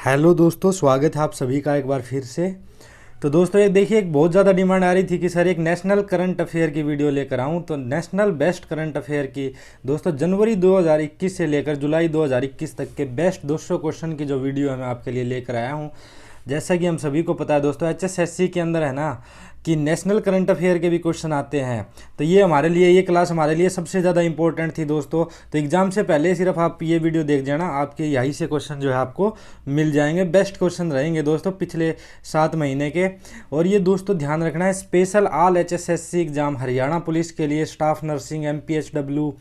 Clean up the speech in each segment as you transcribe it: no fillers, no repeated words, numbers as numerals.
Hello दोस्तों, स्वागत है आप सभी का एक बार फिर से। तो दोस्तों ये देखिए, एक बहुत ज़्यादा डिमांड आ रही थी कि सर एक नेशनल करंट अफेयर की वीडियो लेकर आऊं। तो नेशनल बेस्ट करंट अफेयर की दोस्तों जनवरी 2021 से लेकर जुलाई 2021 तक के बेस्ट 200 क्वेश्चन की जो वीडियो है मैं आपके लिए लेकर आया हूं। जैसा कि हम सभी को पता है दोस्तों, HSSC के अंदर है ना कि नेशनल करंट अफेयर के भी क्वेश्चन आते हैं। तो ये क्लास हमारे लिए सबसे ज़्यादा इंपॉर्टेंट थी दोस्तों। तो एग्जाम से पहले सिर्फ आप ये वीडियो देख जाना, आपके यहीं से क्वेश्चन जो है आपको मिल जाएंगे। बेस्ट क्वेश्चन रहेंगे दोस्तों पिछले 7 महीने के। और ये दोस्तों ध्यान रखना है, special all HSSC exam Haryana police के लिए, स्टाफ नर्सिंग, MPHW,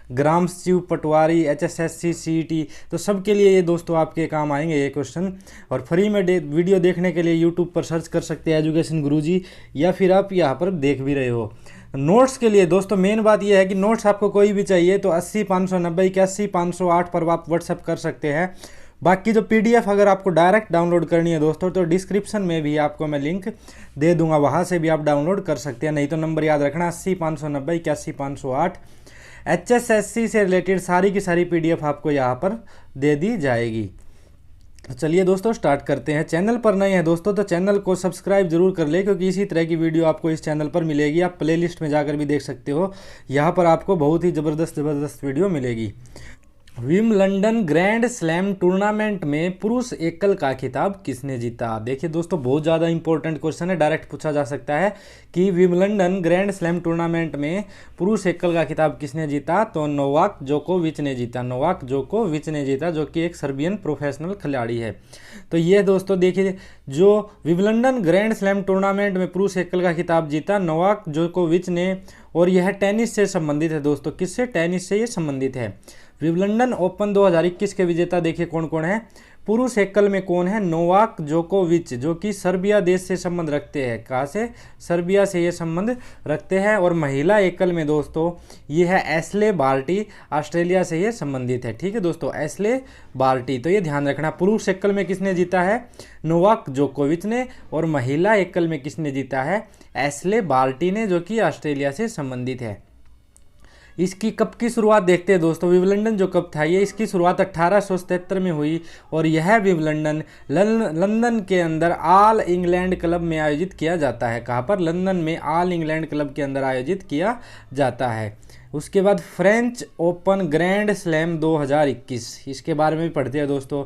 ग्राम सचिव, पटवारी, HSSC, CET, तो सबके लिए ये दोस्तों आपके काम आएंगे ये क्वेश्चन। और फ्री में वीडियो देखने के लिए यूट्यूब पर सर्च कर सकते हैं एजुकेशन गुरुजी, या फिर आप यहाँ पर देख भी रहे हो। नोट्स के लिए दोस्तों मेन बात यह है कि नोट्स आपको कोई भी चाहिए तो 80 590 81 508 पर आप व्हाट्सअप कर सकते हैं। बाकी जो PDF अगर आपको डायरेक्ट डाउनलोड करनी है दोस्तों, तो डिस्क्रिप्शन में भी आपको मैं लिंक दे दूंगा, वहाँ से भी आप डाउनलोड कर सकते हैं। नहीं तो नंबर याद रखना 80 590 81 508। HSSC से रिलेटेड सारी की सारी PDF आपको यहाँ पर दे दी जाएगी। तो चलिए दोस्तों स्टार्ट करते हैं। चैनल पर नए हैं दोस्तों तो चैनल को सब्सक्राइब जरूर कर ले, क्योंकि इसी तरह की वीडियो आपको इस चैनल पर मिलेगी। आप प्लेलिस्ट में जाकर भी देख सकते हो, यहाँ पर आपको बहुत ही ज़बरदस्त वीडियो मिलेगी। विम्बलडन ग्रैंड स्लैम टूर्नामेंट में पुरुष एकल का खिताब किसने जीता? देखिए दोस्तों बहुत ज़्यादा इंपॉर्टेंट क्वेश्चन है, डायरेक्ट पूछा जा सकता है कि विम्बलडन ग्रैंड स्लैम टूर्नामेंट में पुरुष एकल का खिताब किसने जीता? तो नोवाक जोकोविच ने जीता। नोवाक जोकोविच ने जीता, जो कि एक सर्बियन प्रोफेशनल खिलाड़ी है। तो ये दोस्तों देखिए, जो विम्बलडन ग्रैंड स्लैम टूर्नामेंट में पुरुष एकल का खिताब जीता नोवाक जोकोविच ने, और यह टेनिस से संबंधित है दोस्तों। किससे? टेनिस से ये संबंधित है। विम्बलडन ओपन 2021 के विजेता देखिए कौन कौन है। पुरुष एकल में कौन है? नोवाक जोकोविच, जो कि सर्बिया देश से संबंध रखते हैं। कहाँ से? सर्बिया से ये संबंध रखते हैं। और महिला एकल में दोस्तों ये है एशले बार्टी, ऑस्ट्रेलिया से ये संबंधित है। ठीक है दोस्तों, एशले बार्टी। तो ये ध्यान रखना, पुरुष एकल में किसने जीता है? नोवाक जोकोविच ने। और महिला एकल में किसने जीता है? एशले बार्टी ने, जो कि ऑस्ट्रेलिया से संबंधित है। इसकी कप की शुरुआत देखते हैं दोस्तों। विम्बलडन जो कप था ये, इसकी शुरुआत 1877 में हुई, और यह विम्बलडन लंदन के अंदर ऑल इंग्लैंड क्लब में आयोजित किया जाता है। कहाँ पर? लंदन में ऑल इंग्लैंड क्लब के अंदर आयोजित किया जाता है। उसके बाद फ्रेंच ओपन ग्रैंड स्लैम 2021, इसके बारे में भी पढ़ते हैं दोस्तों।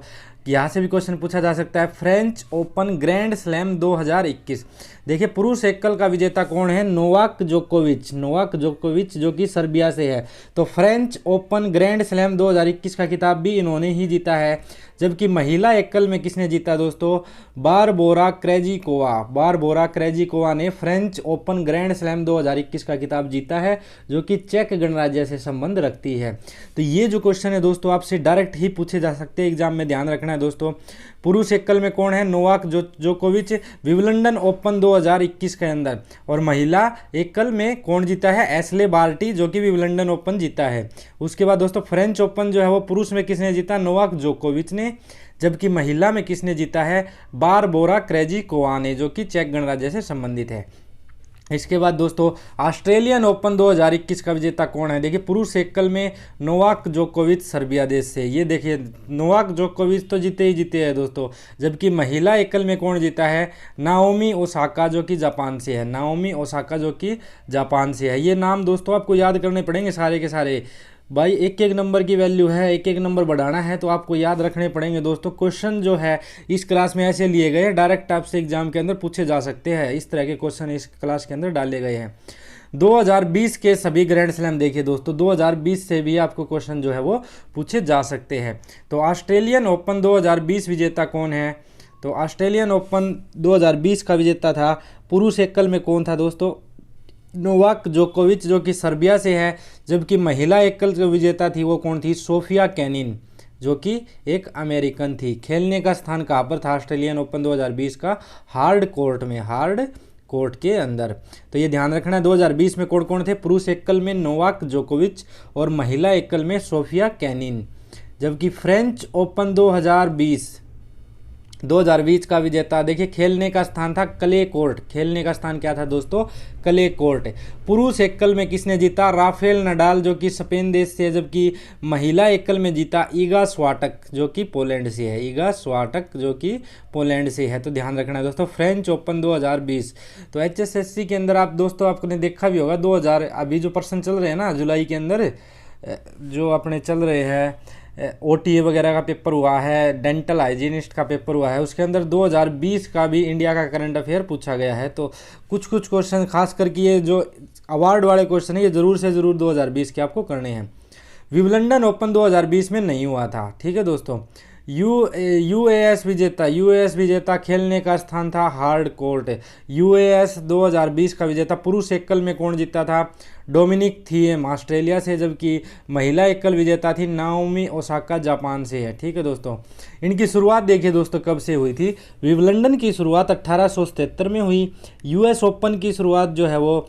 यहाँ से भी क्वेश्चन पूछा जा सकता है। फ्रेंच ओपन ग्रैंड स्लैम 2021, देखिए पुरुष एकल का विजेता कौन है? नोवाक जोकोविच। नोवाक जोकोविच जो कि सर्बिया से है। तो फ्रेंच ओपन ग्रैंड स्लैम 2021 का खिताब भी इन्होंने ही जीता है। जबकि महिला एकल में किसने जीता दोस्तों? Barbora Krejcikova. बारबोरा क्रेजिकोवा ने फ्रेंच ओपन ग्रैंड स्लैम 2021 का खिताब जीता है, जो कि चेक गणराज्य से संबंध रखती है। तो ये जो क्वेश्चन है दोस्तों आपसे डायरेक्ट ही पूछे जा सकते हैं एग्जाम में, ध्यान रखना है दोस्तों। पुरुष एकल में कौन है? नोवाक जोकोविच, विम्बलडन ओपन 2021 के अंदर। और महिला एकल में कौन जीता है? एशले बार्टी, जो कि विम्बलडन ओपन जीता है। उसके बाद दोस्तों फ्रेंच ओपन जो है वो पुरुष में किसने जीता? नोवाक जोकोविच ने। जबकि महिला में किसने जीता है? बारबोरा क्रेजिकोवा ने, जो कि चेक गणराज्य से संबंधित है। इसके बाद दोस्तों ऑस्ट्रेलियन ओपन 2021 का विजेता कौन है? देखिए पुरुष एकल में नोवाक जोकोविच सर्बिया देश से। ये देखिए नोवाक जोकोविच तो जीते ही जीते हैं दोस्तों। जबकि महिला एकल में कौन जीता है? नाओमी ओसाका, जो कि जापान से है। नाओमी ओसाका, जो कि जापान से है। ये नाम दोस्तों आपको याद करने पड़ेंगे सारे के सारे। भाई एक एक नंबर की वैल्यू है, एक एक नंबर बढ़ाना है तो आपको याद रखने पड़ेंगे दोस्तों। क्वेश्चन जो है इस क्लास में ऐसे लिए गए, डायरेक्ट आपसे एग्जाम के अंदर पूछे जा सकते हैं। इस तरह के क्वेश्चन इस क्लास के अंदर डाले गए हैं। 2020 के सभी ग्रैंड स्लैम देखिए दोस्तों, 2020 से भी आपको क्वेश्चन जो है वो पूछे जा सकते हैं। तो ऑस्ट्रेलियन ओपन 2020 विजेता कौन है? तो ऑस्ट्रेलियन ओपन 2020 का विजेता था पुरुष एकल में कौन था दोस्तों? नोवाक जोकोविच, जो कि सर्बिया से है। जबकि महिला एकल जो विजेता थी वो कौन थी? सोफिया केनिन, जो कि एक अमेरिकन थी। खेलने का स्थान कहाँ पर था ऑस्ट्रेलियन ओपन 2020 का? हार्ड कोर्ट में, हार्ड कोर्ट के अंदर। तो ये ध्यान रखना है। 2020 में कौन कौन थे? पुरुष एकल में नोवाक जोकोविच और महिला एकल में सोफिया केनिन। जबकि फ्रेंच ओपन 2020 2020 का विजेता देखिए खेलने का स्थान था क्ले कोर्ट। खेलने का स्थान क्या था दोस्तों? Clay court. पुरुष एकल में किसने जीता? राफेल नडाल जो कि स्पेन देश से है, जबकि महिला एकल में जीता ईगा स्वाटक जो कि पोलैंड से है। ईगा स्वाटक जो कि पोलैंड से है, तो ध्यान रखना है दोस्तों। फ्रेंच ओपन 2020, तो HSSC के अंदर आप दोस्तों आपने देखा भी होगा 2000 अभी जो पर्सन चल रहे हैं ना जुलाई के अंदर जो अपने चल रहे हैं OTA वगैरह का पेपर हुआ है, डेंटल हाइजीनिस्ट का पेपर हुआ है, उसके अंदर 2020 का भी इंडिया का करंट अफेयर पूछा गया है। तो कुछ कुछ क्वेश्चन खास करके ये जो अवार्ड वाले क्वेश्चन है ये ज़रूर से ज़रूर 2020 के आपको करने हैं। विंबलडन ओपन 2020 में नहीं हुआ था, ठीक है दोस्तों। यूएस विजेता खेलने का स्थान था हार्ड कोर्ट। यूएस 2020 का विजेता पुरुष एकल में कौन जीता था? डोमिनिक थिएम ऑस्ट्रेलिया से, जबकि महिला एकल विजेता थी नाओमी ओसाका जापान से है, ठीक है दोस्तों। इनकी शुरुआत देखिए दोस्तों कब से हुई थी। विंबलडन की शुरुआत 1877 में हुई। यूएस ओपन की शुरुआत जो है वो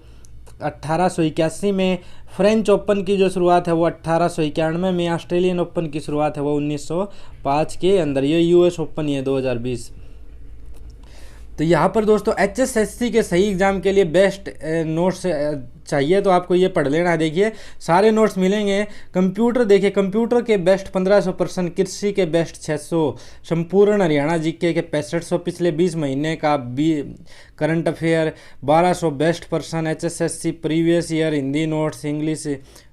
1881 में। फ्रेंच ओपन की जो शुरुआत है वो 1891 में। ऑस्ट्रेलियन ओपन की शुरुआत है वो 1905 के अंदर। ये यूएस ओपन ही है 2020। तो यहाँ पर दोस्तों HSSC के सही एग्जाम के लिए बेस्ट नोट्स चाहिए तो आपको ये पढ़ लेना है। देखिए सारे नोट्स मिलेंगे। कंप्यूटर देखिए, कंप्यूटर के बेस्ट 1500 प्रश्न, कृषि के बेस्ट 600, संपूर्ण हरियाणा जीके के 6500, पिछले 20 महीने का करंट अफेयर 1200 बेस्ट प्रश्न, HSSC previous year Hindi notes, English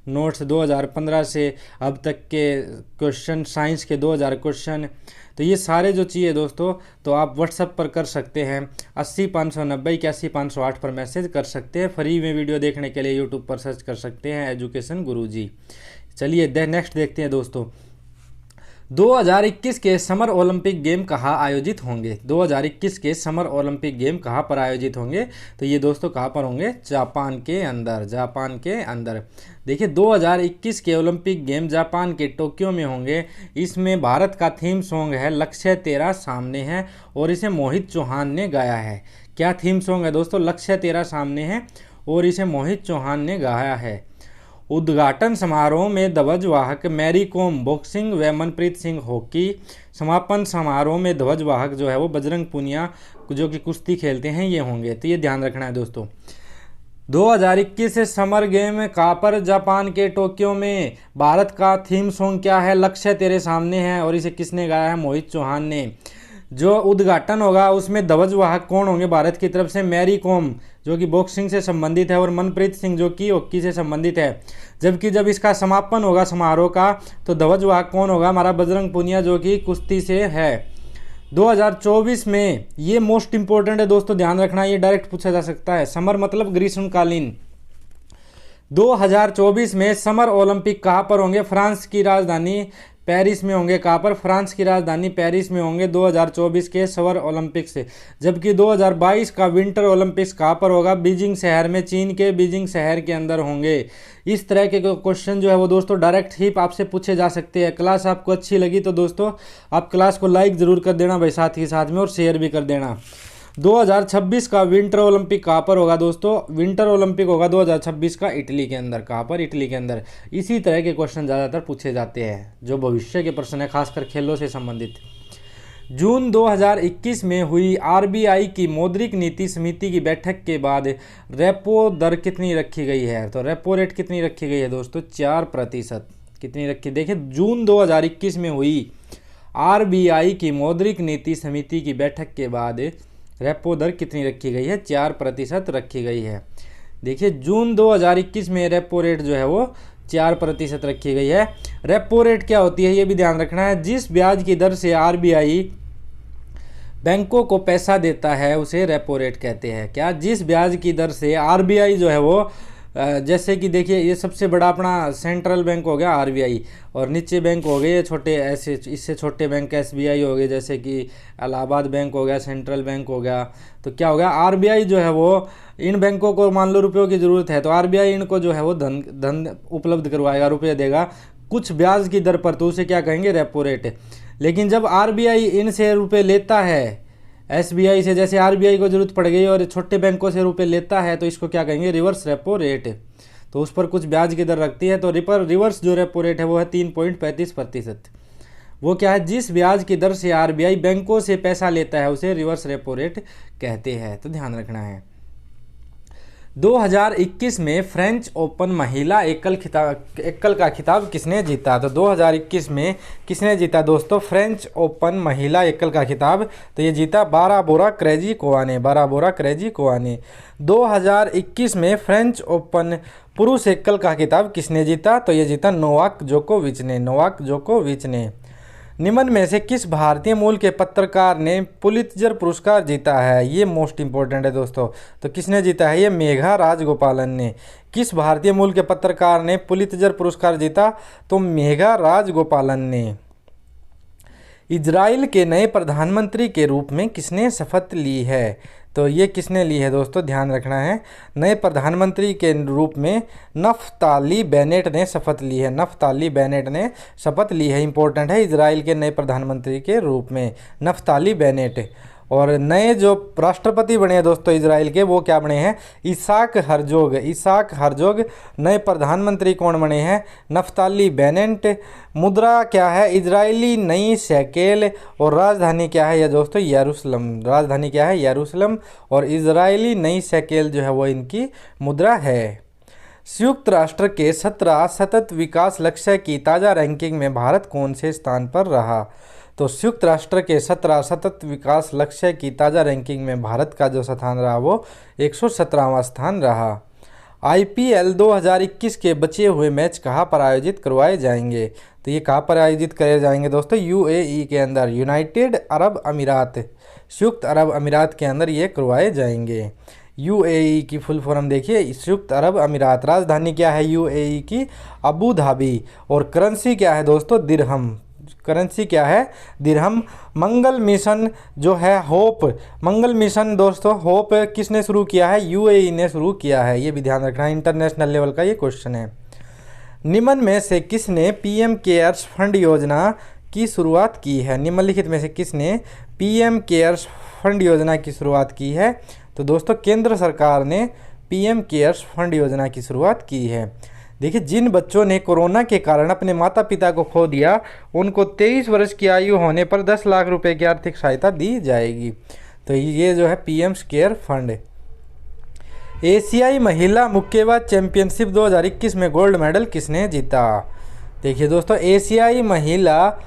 notes 2015 से अब तक के क्वेश्चन, साइंस के 2000 क्वेश्चन। तो ये सारे जो चाहिए दोस्तों तो आप व्हाट्सएप पर कर सकते हैं, 80 590 81 508 पर मैसेज कर सकते हैं। फ्री में वीडियो देखने के लिए यूट्यूब पर सर्च कर सकते हैं एजुकेशन गुरुजी। चलिए नेक्स्ट देखते हैं दोस्तों। 2021 के समर ओलंपिक गेम कहाँ आयोजित होंगे? 2021 के समर ओलंपिक गेम कहाँ पर आयोजित होंगे? तो ये दोस्तों कहाँ पर होंगे? जापान के अंदर। जापान के अंदर देखिए 2021 के ओलंपिक गेम जापान के टोक्यो में होंगे। इसमें भारत का थीम सॉन्ग है लक्ष्य तेरा सामने है और इसे मोहित चौहान ने गाया है। क्या थीम सॉन्ग है दोस्तों? लक्ष्य तेरा सामने है और इसे मोहित चौहान ने गाया है। उद्घाटन समारोह में ध्वजवाहक मैरी कॉम बॉक्सिंग व मनप्रीत सिंह हॉकी। समापन समारोह में ध्वजवाहक जो है वो बजरंग पुनिया जो कि कुश्ती खेलते हैं ये होंगे। तो ये ध्यान रखना है दोस्तों। 2021 समर गेम कहाँ पर? जापान के टोक्यो में। भारत का थीम सॉन्ग क्या है? लक्ष्य तेरे सामने है और इसे किसने गाया है? मोहित चौहान ने। जो उद्घाटन होगा उसमें ध्वजवाहक कौन होंगे भारत की तरफ से? मैरी कॉम जो कि बॉक्सिंग से संबंधित है और मनप्रीत सिंह जो कि हॉकी से संबंधित है। जबकि जब इसका समापन होगा समारोह का तो ध्वजवाहक कौन होगा? हमारा बजरंग पुनिया जो कि कुश्ती से है। 2024 में ये मोस्ट इंपॉर्टेंट है दोस्तों, ध्यान रखना, ये डायरेक्ट पूछा जा सकता है। समर मतलब ग्रीष्मकालीन। 2024 में समर ओलंपिक कहाँ पर होंगे? फ्रांस की राजधानी पेरिस में होंगे। कहाँ पर? फ्रांस की राजधानी पेरिस में होंगे 2024 के समर ओलंपिक्स से। जबकि 2022 का विंटर ओलंपिक्स कहाँ पर होगा? बीजिंग शहर में, चीन के बीजिंग शहर के अंदर होंगे। इस तरह के क्वेश्चन जो है वो दोस्तों डायरेक्ट ही आपसे पूछे जा सकते हैं। क्लास आपको अच्छी लगी तो दोस्तों आप क्लास को लाइक ज़रूर कर देना भाई साथ ही साथ में, और शेयर भी कर देना। 2026 का विंटर ओलंपिक कहाँ पर होगा दोस्तों? विंटर ओलंपिक होगा 2026 का इटली के अंदर। कहाँ पर? इटली के अंदर। इसी तरह के क्वेश्चन ज़्यादातर पूछे जाते हैं जो भविष्य के प्रश्न है, खासकर खेलों से संबंधित। जून 2021 में हुई RBI की मौद्रिक नीति समिति की बैठक के बाद रेपो दर कितनी रखी गई है? तो रेपो रेट कितनी रखी गई है दोस्तों? 4%। कितनी रखी? देखिए जून 2021 में हुई RBI की मौद्रिक नीति समिति की बैठक के बाद रेपो दर कितनी रखी गई है? 4% रखी गई है। देखिए जून 2021 में रेपो रेट जो है वो 4% रखी गई है। रेपो रेट क्या होती है ये भी ध्यान रखना है। जिस ब्याज की दर से RBI बैंकों को पैसा देता है उसे रेपो रेट कहते हैं। क्या? जिस ब्याज की दर से RBI जो है वो जैसे कि देखिए ये सबसे बड़ा अपना सेंट्रल बैंक हो गया RBI, और नीचे बैंक हो गए ये छोटे, ऐसे इससे छोटे बैंक SBI हो गए, जैसे कि इलाहाबाद बैंक हो गया, सेंट्रल बैंक हो गया। तो क्या हो गया? RBI जो है वो इन बैंकों को मान लो रुपयों की ज़रूरत है तो RBI इनको जो है वो धन उपलब्ध करवाएगा, रुपये देगा कुछ ब्याज की दर पर, तो उसे क्या कहेंगे? Repo rate. लेकिन जब RBI इनसे रुपये लेता है SBI से, जैसे RBI को जरूरत पड़ गई और छोटे बैंकों से रुपए लेता है तो इसको क्या कहेंगे? Reverse repo rate. तो उस पर कुछ ब्याज की दर रखती है। तो रिवर्स जो रेपो रेट है वो है 3.35%। वो क्या है, जिस ब्याज की दर से आरबीआई बैंकों से पैसा लेता है उसे रिवर्स रेपो रेट कहते हैं, तो ध्यान रखना है। 2021 में फ्रेंच ओपन महिला एकल का खिताब किसने जीता? तो 2021 में किसने जीता दोस्तों फ्रेंच ओपन महिला एकल का खिताब? तो ये जीता बाराबोरा क्रेजिकोवा ने, बाराबोरा क्रेजिकोवा ने। 2021 में फ्रेंच ओपन पुरुष एकल का खिताब किसने जीता? तो ये जीता नोवाक जोकोविच ने, नोवाक जोकोविच ने। निम्न में से किस भारतीय मूल के पत्रकार ने पुलित्जर पुरस्कार जीता है? ये मोस्ट इंपॉर्टेंट है दोस्तों। तो किसने जीता है? ये मेघा राजगोपालन ने। किस भारतीय मूल के पत्रकार ने पुलित्जर पुरस्कार जीता? तो मेघा राजगोपालन ने। इजराइल के नए प्रधानमंत्री के रूप में किसने शपथ ली है? तो ये किसने ली है दोस्तों, ध्यान रखना है। नए प्रधानमंत्री के रूप में नफ्ताली बेनेट ने शपथ ली है, नफ्ताली बेनेट ने शपथ ली है। इंपॉर्टेंट है, इजराइल के नए प्रधानमंत्री के रूप में नफ्ताली बेनेट। और नए जो राष्ट्रपति बने हैं दोस्तों इजराइल के, वो क्या बने हैं? इसाक हरजोग, इसाक हरजोग नए प्रधानमंत्री कौन बने हैं? Naftali Bennett. मुद्रा क्या है? इजरायली नई शेकेल। और राजधानी क्या है ये दोस्तों? यरूशलेम, राजधानी क्या है? यरूशलेम। और इजरायली नई शेकेल जो है वो इनकी मुद्रा है। संयुक्त राष्ट्र के 17 सतत विकास लक्ष्य की ताज़ा रैंकिंग में भारत कौन से स्थान पर रहा? तो संयुक्त राष्ट्र के 17 सतत विकास लक्ष्य की ताज़ा रैंकिंग में भारत का जो स्थान रहा वो 117वां स्थान रहा। आईपीएल 2021 के बचे हुए मैच कहाँ पर आयोजित करवाए जाएंगे? तो ये कहाँ पर आयोजित करे जाएंगे दोस्तों? यूएई के अंदर, यूनाइटेड अरब अमीरात, संयुक्त अरब अमीरात के अंदर ये करवाए जाएंगे। यूएई की फुल फॉर्म देखिए, संयुक्त अरब अमीरात। राजधानी क्या है यूएई की? Abu Dhabi. और करेंसी क्या है दोस्तों? दिरहम, करेंसी क्या है? दिरहम। मंगल मिशन जो है होप, मंगल मिशन दोस्तों होप किसने शुरू किया है? यूएई ने शुरू किया है। ये भी ध्यान रखना है, इंटरनेशनल लेवल का ये क्वेश्चन है। निम्न में से किसने पीएम केयर्स फंड योजना की शुरुआत की है? निम्नलिखित में से किसने पीएम केयर्स फंड योजना की शुरुआत की है? तो दोस्तों केंद्र सरकार ने पीएम केयर्स फंड योजना की शुरुआत की है। देखिए, जिन बच्चों ने कोरोना के कारण अपने माता पिता को खो दिया उनको 23 वर्ष की आयु होने पर 10 लाख रुपए की आर्थिक सहायता दी जाएगी। तो ये जो है पीएम केयर फंड। एशियाई महिला मुक्केबाज चैंपियनशिप 2021 में गोल्ड मेडल किसने जीता? देखिए दोस्तों, एशियाई महिला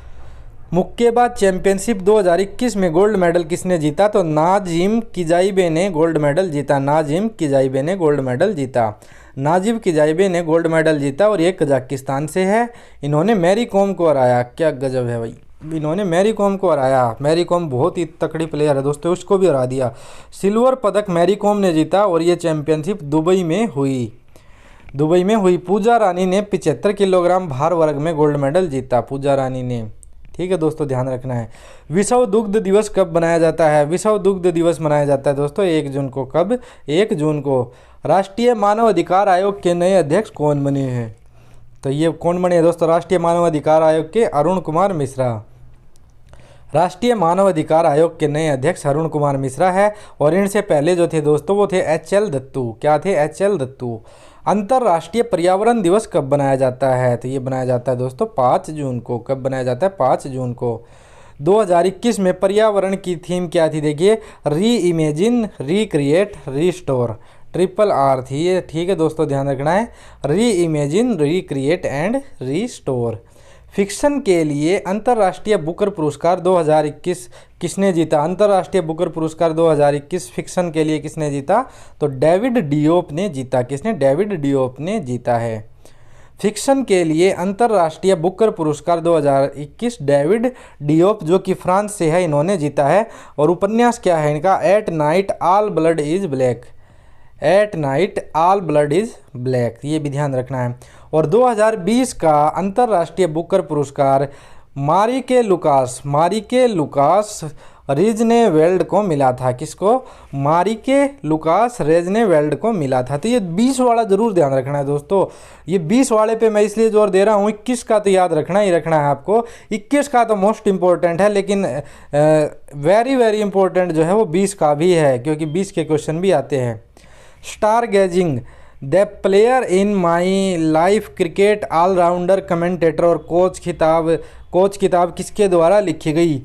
मुक्केबाज चैंपियनशिप 2021 में गोल्ड मेडल किसने जीता? तो नाजिम किजाइबे ने गोल्ड मेडल जीता, नाजिम किजाइबे ने गोल्ड मेडल जीता। नाजिब किजाइबे ने गोल्ड मेडल जीता और ये कजाकिस्तान से है। इन्होंने मैरी कॉम को हराया। क्या गजब है भाई, इन्होंने मैरी कॉम को हराया। मैरी कॉम बहुत ही तकड़ी प्लेयर है दोस्तों, उसको भी हरा दिया। सिल्वर पदक मैरी कॉम ने जीता और ये चैंपियनशिप दुबई में हुई, दुबई में हुई। पूजा रानी ने 75 किलोग्राम भार वर्ग में गोल्ड मेडल जीता, पूजा रानी ने। ठीक है दोस्तों, ध्यान रखना है। विश्व दुग्ध दिवस कब मनाया जाता है? विश्व दुग्ध दिवस मनाया जाता है दोस्तों 1 जून को। कब? 1 जून को। राष्ट्रीय मानव अधिकार आयोग के नए अध्यक्ष कौन बने हैं? तो ये कौन बने हैं दोस्तों? राष्ट्रीय मानव अधिकार आयोग के अरुण कुमार मिश्रा। राष्ट्रीय मानव अधिकार आयोग के नए अध्यक्ष अरुण कुमार मिश्रा है। और इनसे पहले जो थे दोस्तों वो थे HL दत्तू। क्या थे? HL दत्तू। अंतर्राष्ट्रीय पर्यावरण दिवस कब बनाया जाता है? तो ये बनाया जाता है दोस्तों 5 जून को। कब बनाया जाता है? 5 जून को। 2021 में पर्यावरण की थीम क्या थी? देखिए, री इमेजिन, रिक्रिएट, रिस्टोर, RRR थी ये। ठीक है दोस्तों, ध्यान रखना है। री imagine, recreate and restore. Fiction के लिए अंतर्राष्ट्रीय बुकर पुरस्कार 2021 किसने जीता? अंतर्राष्ट्रीय बुकर पुरस्कार 2021 फिक्शन के लिए किसने जीता? तो डेविड डियोप ने जीता। किसने? डेविड डियोप ने जीता है। फिक्शन के लिए अंतर्राष्ट्रीय बुकर पुरस्कार 2021 डेविड डियोप जो कि फ्रांस से है, इन्होंने जीता है। और उपन्यास क्या है इनका? At night all blood is black, at night all blood is black. ये भी ध्यान रखना है। और 2020 का अंतर्राष्ट्रीय बुकर पुरस्कार मारिके लुकास रिजनेवेल्ड को मिला था। किसको? मारिके लुकास रिजनेवेल्ड को मिला था। तो ये 20 वाला जरूर ध्यान रखना है दोस्तों। ये 20 वाले पे मैं इसलिए जोर दे रहा हूँ, 21 का तो याद रखना ही रखना है आपको। 21 का तो मोस्ट इम्पोर्टेंट है, लेकिन वेरी वेरी इंपॉर्टेंट जो है वो 20 का भी है, क्योंकि 20 के क्वेश्चन भी आते हैं। Stargazing the player in my life cricket all rounder commentator और कोच किताब किसके द्वारा लिखी गई?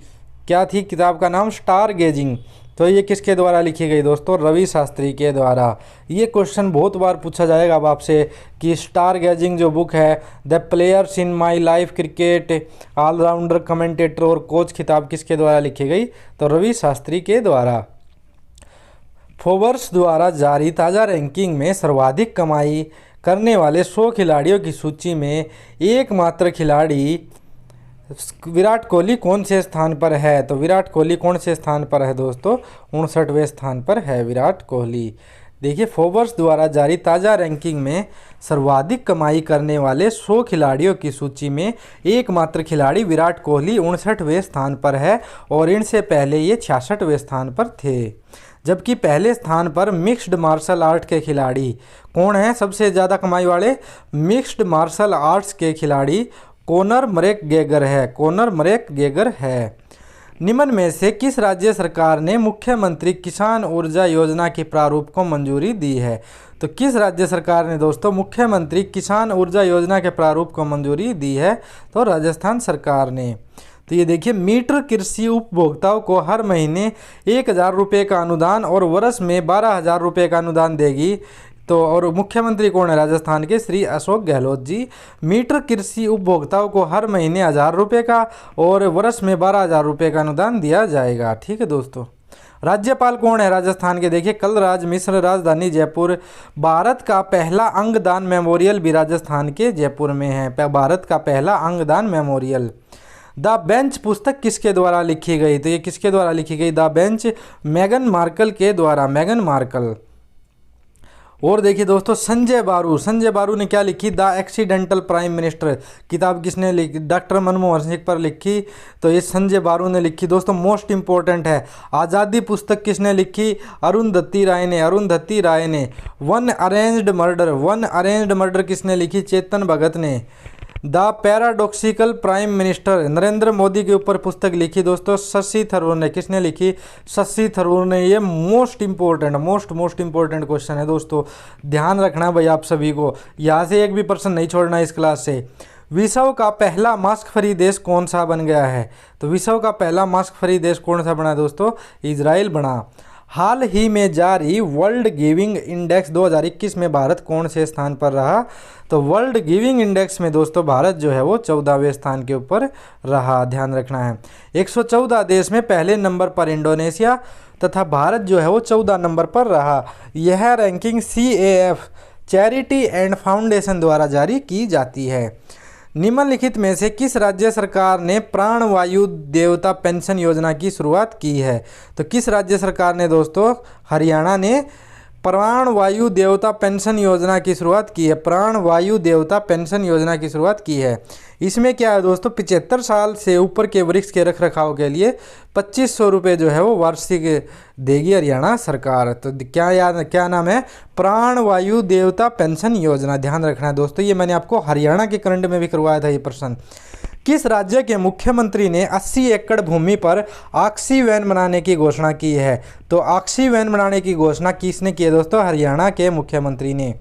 क्या थी किताब का नाम? Stargazing. तो ये किसके द्वारा लिखी गई दोस्तों? रवि शास्त्री के द्वारा। ये क्वेश्चन बहुत बार पूछा जाएगा अब आपसे कि स्टार गेजिंग जो बुक है, the players in my life cricket all rounder commentator और कोच किताब किसके द्वारा लिखी गई? तो रवि शास्त्री के द्वारा। फोर्ब्स द्वारा जारी ताज़ा रैंकिंग में सर्वाधिक कमाई करने वाले 100 खिलाड़ियों की सूची में एकमात्र खिलाड़ी विराट कोहली कौन से स्थान पर है? तो विराट कोहली कौन से स्थान पर है दोस्तों? 59वें स्थान पर है विराट कोहली। देखिए, फोर्ब्स द्वारा जारी ताज़ा रैंकिंग में सर्वाधिक कमाई करने वाले 100 खिलाड़ियों की सूची में एकमात्र खिलाड़ी विराट कोहली 59वें स्थान पर है और इनसे पहले ये 66वें स्थान पर थे। जबकि पहले स्थान पर मिक्स्ड मार्शल आर्ट के खिलाड़ी कौन हैं? सबसे ज़्यादा कमाई वाले मिक्स्ड मार्शल आर्ट्स के खिलाड़ी कॉनर मैकग्रेगर है। कॉनर मैकग्रेगर है। निम्न में से किस राज्य सरकार ने मुख्यमंत्री किसान ऊर्जा योजना के प्रारूप को मंजूरी दी है? तो किस राज्य सरकार ने दोस्तों मुख्यमंत्री किसान ऊर्जा योजना के प्रारूप को मंजूरी दी है? तो राजस्थान सरकार ने। तो ये देखिए, मीटर कृषि उपभोक्ताओं को हर महीने 1000 रुपये का अनुदान और वर्ष में 12,000 रुपये का अनुदान देगी। तो और मुख्यमंत्री कौन है? राजस्थान के श्री अशोक गहलोत जी। मीटर कृषि उपभोक्ताओं को हर महीने 1000 रुपये का और वर्ष में 12,000 रुपये का अनुदान दिया जाएगा। ठीक है दोस्तों। राज्यपाल कौन है राजस्थान के? देखिए, कलराज मिश्र, राजधानी जयपुर। भारत का पहला अंगदान मेमोरियल भी राजस्थान के जयपुर में है। भारत का पहला अंगदान मेमोरियल। द बेंच पुस्तक किसके द्वारा लिखी गई? तो ये किसके द्वारा लिखी गई? द बेंच मेगन मार्कल के द्वारा। मेगन मार्कल। और देखिए दोस्तों, संजय बारू ने क्या लिखी? द एक्सीडेंटल प्राइम मिनिस्टर किताब किसने लिखी? डॉक्टर मनमोहन सिंह पर लिखी। तो ये संजय बारू ने लिखी। दोस्तों मोस्ट इंपॉर्टेंट है। आज़ादी पुस्तक किसने लिखी? अरुंधति राय ने। वन अरेंज्ड मर्डर किसने लिखी? चेतन भगत ने। The paradoxical prime minister Narendra Modi के ऊपर पुस्तक लिखी दोस्तों शशि थरूर ने। किसने लिखी? शशि थरूर ने। ये मोस्ट इंपॉर्टेंट क्वेश्चन है दोस्तों, ध्यान रखना भाई आप सभी को। यहाँ से एक भी प्रश्न नहीं छोड़ना इस क्लास से। विश्व का पहला मास्क फ्री देश कौन सा बन गया है? तो विश्व का पहला मास्क फ्री देश कौन सा बना दोस्तों? इजराइल बना। हाल ही में जारी वर्ल्ड गिविंग इंडेक्स 2021 में भारत कौन से स्थान पर रहा? तो वर्ल्ड गिविंग इंडेक्स में दोस्तों भारत जो है वो 14वें स्थान के ऊपर रहा। ध्यान रखना है। 114 देश में पहले नंबर पर इंडोनेशिया तथा भारत जो है वो 14 नंबर पर रहा। यह ranking CAF charity and foundation द्वारा जारी की जाती है। निम्नलिखित में से किस राज्य सरकार ने प्राणवायु देवता पेंशन योजना की शुरुआत की है? तो किस राज्य सरकार ने दोस्तों? हरियाणा ने प्राणवायु देवता पेंशन योजना की शुरुआत की है। प्राणवायु देवता पेंशन योजना की शुरुआत की है। इसमें क्या है दोस्तों? 75 साल से ऊपर के वृक्ष के रख रखाव के लिए 2500 रुपये जो है वो वार्षिक देगी हरियाणा सरकार। तो क्या नाम है? प्राणवायु देवता पेंशन योजना। ध्यान रखना है दोस्तों, ये मैंने आपको हरियाणा के करंट में भी करवाया था ये प्रश्न। किस राज्य के मुख्यमंत्री ने 80 एकड़ भूमि पर ऑक्सीवैन बनाने की घोषणा की है? तो ऑक्सीवैन बनाने की घोषणा किसने की है दोस्तों? हरियाणा के मुख्यमंत्री ने।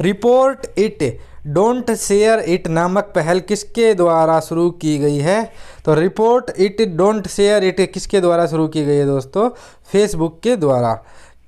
Report it don't share it नामक पहल किसके द्वारा शुरू की गई है? तो report it don't share it किसके द्वारा शुरू की गई है दोस्तों? फेसबुक के द्वारा।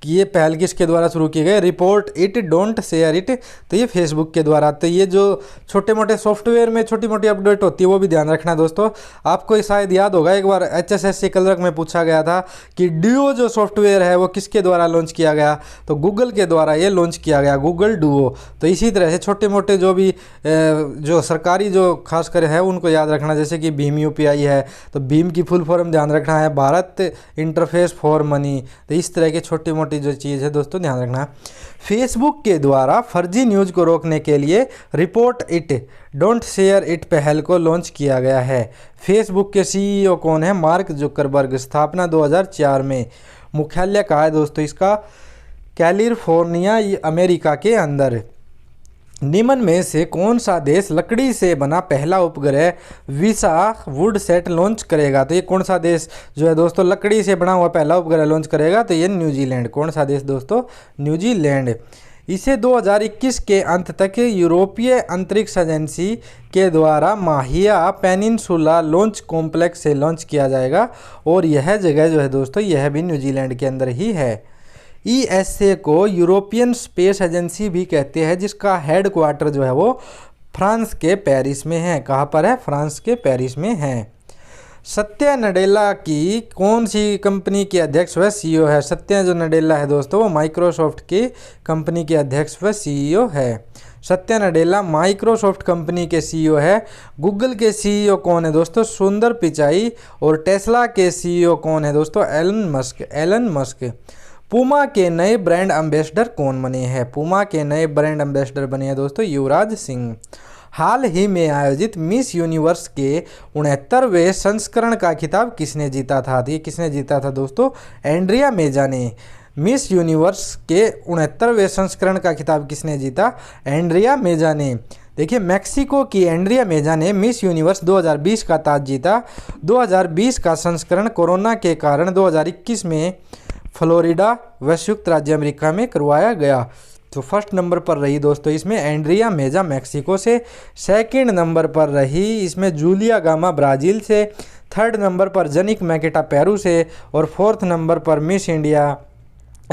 ये पहल किसके द्वारा शुरू की गई? Report it don't share it. तो ये फेसबुक के द्वारा। तो ये जो छोटे मोटे सॉफ्टवेयर में छोटी मोटी अपडेट होती है वो भी ध्यान रखना दोस्तों। आपको शायद याद होगा एक बार HSSC क्लर्क में पूछा गया था कि डुओ जो सॉफ्टवेयर है वो किसके द्वारा लॉन्च किया गया? तो गूगल के द्वारा ये लॉन्च किया गया, गूगल डुओ। तो इसी तरह से छोटे मोटे जो भी जो सरकारी जो खासकर है उनको याद रखना, जैसे कि भीम UPI है तो भीम की फुल फॉर्म ध्यान रखना है, भारत इंटरफेस फॉर मनी। तो इस तरह की छोटी मोटी जो चीज़ है दोस्तों ध्यान रखना। फेसबुक के द्वारा फर्जी न्यूज को रोकने के लिए report it don't share it पहल को लॉन्च किया गया है। फेसबुक के CEO कौन है? Mark Zuckerberg. स्थापना 2004 में। मुख्यालय कहाँ है दोस्तों इसका? कैलिफोर्निया अमेरिका के अंदर। निम्न में से कौन सा देश लकड़ी से बना पहला उपग्रह विसा वुड सेट लॉन्च करेगा? तो ये कौन सा देश जो है दोस्तों लकड़ी से बना हुआ पहला उपग्रह लॉन्च करेगा? तो ये न्यूजीलैंड। कौन सा देश दोस्तों? न्यूजीलैंड। इसे 2021 के अंत तक यूरोपीय अंतरिक्ष एजेंसी के द्वारा माहिया पेनिनसुला लॉन्च कॉम्प्लेक्स से लॉन्च किया जाएगा और यह जगह जो है दोस्तों यह भी न्यूजीलैंड के अंदर ही है। ESA को यूरोपियन स्पेस एजेंसी भी कहते हैं, जिसका हेड क्वार्टर जो है वो फ्रांस के पेरिस में है। कहाँ पर है? फ्रांस के पेरिस में है। सत्या नडेला की कौन सी कंपनी के अध्यक्ष व CEO है? सत्या जो नडेला है दोस्तों वो माइक्रोसॉफ्ट की कंपनी के अध्यक्ष व CEO है। सत्या नडेला माइक्रोसॉफ्ट कंपनी के CEO है। गूगल के CEO कौन है दोस्तों? सुंदर पिचाई। और टेस्ला के CEO कौन है दोस्तों? Elon Musk. पूमा के नए ब्रांड एम्बेसडर कौन बने हैं? पूमा के नए ब्रांड एम्बेसडर बने हैं दोस्तों युवराज सिंह। हाल ही में आयोजित मिस यूनिवर्स के 69वें संस्करण का खिताब किसने जीता था? ये किसने जीता था दोस्तों? एंड्रिया मेजा ने। मिस यूनिवर्स के 69वें संस्करण का खिताब किसने जीता? एंड्रिया मेजा ने। देखिए मैक्सिको की एंड्रिया मेजा ने मिस यूनिवर्स 2020 का ताज जीता। 2020 का संस्करण कोरोना के कारण 2021 में फ्लोरिडा व संयुक्त राज्य अमेरिका में करवाया गया। तो फर्स्ट नंबर पर रही दोस्तों इसमें एंड्रिया मेजा मैक्सिको से। सेकंड नंबर पर रही इसमें जूलिया गामा ब्राज़ील से। थर्ड नंबर पर जनिक मैकेटा पेरू से। और फोर्थ नंबर पर मिस इंडिया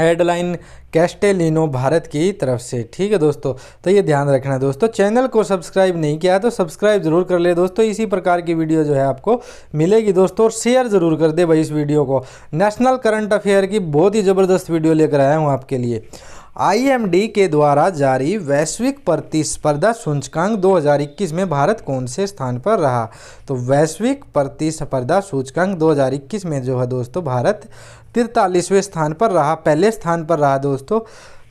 एडलाइन कैस्टेलिनो भारत की तरफ से। ठीक है दोस्तों, तो ये ध्यान रखना दोस्तों। चैनल को सब्सक्राइब नहीं किया तो सब्सक्राइब जरूर कर ले दोस्तों, इसी प्रकार की वीडियो जो है आपको मिलेगी दोस्तों। और शेयर जरूर कर दे भाई इस वीडियो को। नेशनल करंट अफेयर की बहुत ही ज़बरदस्त वीडियो लेकर आया हूँ आपके लिए। IMD के द्वारा जारी वैश्विक प्रतिस्पर्धा सूचकांक 2021 में भारत कौन से स्थान पर रहा? तो वैश्विक प्रतिस्पर्धा सूचकांक 2021 में जो है दोस्तों भारत 43वें स्थान पर रहा। पहले स्थान पर रहा दोस्तों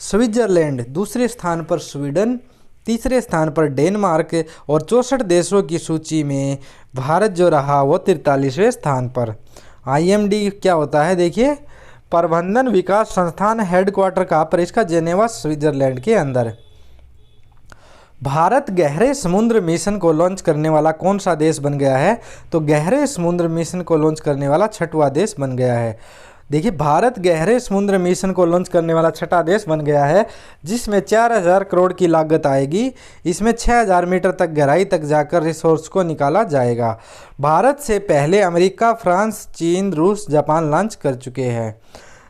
स्विट्जरलैंड, दूसरे स्थान पर स्वीडन, तीसरे स्थान पर डेनमार्क और 64 देशों की सूची में भारत जो रहा वो 43वें स्थान पर। IMD क्या होता है? देखिए प्रबंधन विकास संस्थान, हेडक्वार्टर कहाँ पर? इसका जेनेवा स्विट्जरलैंड के अंदर। भारत गहरे समुद्र मिशन को लॉन्च करने वाला कौन सा देश बन गया है? तो गहरे समुद्र मिशन को लॉन्च करने वाला 6वां देश बन गया है। देखिए भारत गहरे समुद्र मिशन को लॉन्च करने वाला 6वां देश बन गया है, जिसमें 4000 करोड़ की लागत आएगी। इसमें 6000 मीटर तक गहराई तक जाकर रिसोर्स को निकाला जाएगा। भारत से पहले अमेरिका, फ्रांस, चीन, रूस, जापान लॉन्च कर चुके हैं।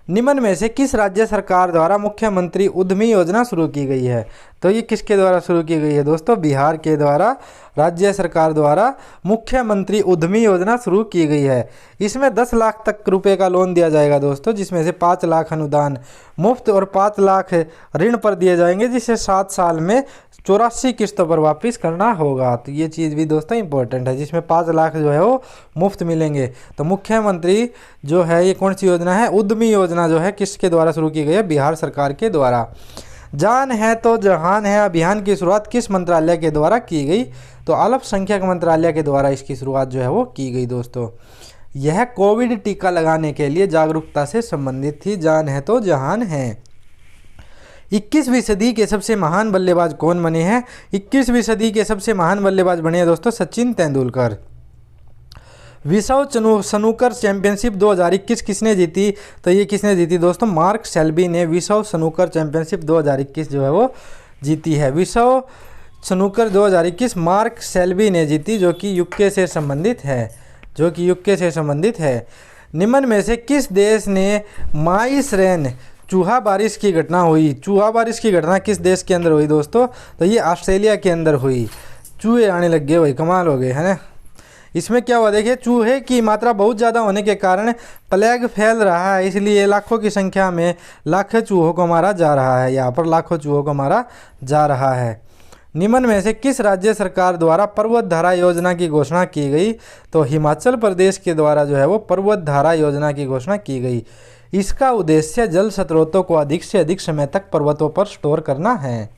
निम्न में से किस राज्य सरकार द्वारा मुख्यमंत्री उद्यमी योजना शुरू की गई है? तो ये किसके द्वारा शुरू की गई है दोस्तों? बिहार के द्वारा राज्य सरकार द्वारा मुख्यमंत्री उद्यमी योजना शुरू की गई है। इसमें 10 लाख तक रुपए का लोन दिया जाएगा दोस्तों, जिसमें से 5 लाख अनुदान मुफ्त और 5 लाख ऋण पर दिए जाएंगे, जिसे 7 साल में 84 किस्तों पर वापस करना होगा। तो ये चीज़ भी दोस्तों इंपॉर्टेंट है, जिसमें 5 लाख जो है वो मुफ्त मिलेंगे। तो मुख्यमंत्री जो है ये कौन सी योजना है? उद्यमी योजना जो है किसके द्वारा शुरू की गई है? बिहार सरकार के द्वारा। जान है तो जहान है अभियान की शुरुआत किस मंत्रालय के द्वारा की गई? तो अल्पसंख्यक मंत्रालय के द्वारा इसकी शुरुआत जो है वो की गई दोस्तों। यह कोविड टीका लगाने के लिए जागरूकता से संबंधित थी। जान है तो जहान है। 21वीं सदी के सबसे महान बल्लेबाज कौन बने हैं? 21वीं सदी के सबसे महान बल्लेबाज बने हैं दोस्तों सचिन तेंदुलकर। विश्व स्नूकर चैंपियनशिप 2021 किसने जीती? तो ये किसने जीती दोस्तों? मार्क सेल्बी ने विश्व स्नूकर चैंपियनशिप 2021 जो है वो जीती है। विश्व स्नूकर 2021 मार्क सेल्बी ने जीती, जो कि यूके से संबंधित है। निम्न में से किस देश ने माइस रेन चूहा बारिश की घटना हुई? चूहा बारिश की घटना किस देश के अंदर हुई दोस्तों? तो ये ऑस्ट्रेलिया के अंदर हुई। चूहे आने लग गए भाई, कमाल हो गए है ना। इसमें क्या हुआ देखिए, चूहे की मात्रा बहुत ज़्यादा होने के कारण प्लेग फैल रहा है, इसलिए लाखों की संख्या में लाखों चूहों को मारा जा रहा है। यहाँ पर लाखों चूहों को मारा जा रहा है। निम्न में से किस राज्य सरकार द्वारा पर्वत धारा योजना की घोषणा की गई? तो हिमाचल प्रदेश के द्वारा जो है वो पर्वत धारा योजना की घोषणा की गई। इसका उद्देश्य जल स्रोतों को अधिक से अधिक समय तक पर्वतों पर स्टोर करना है।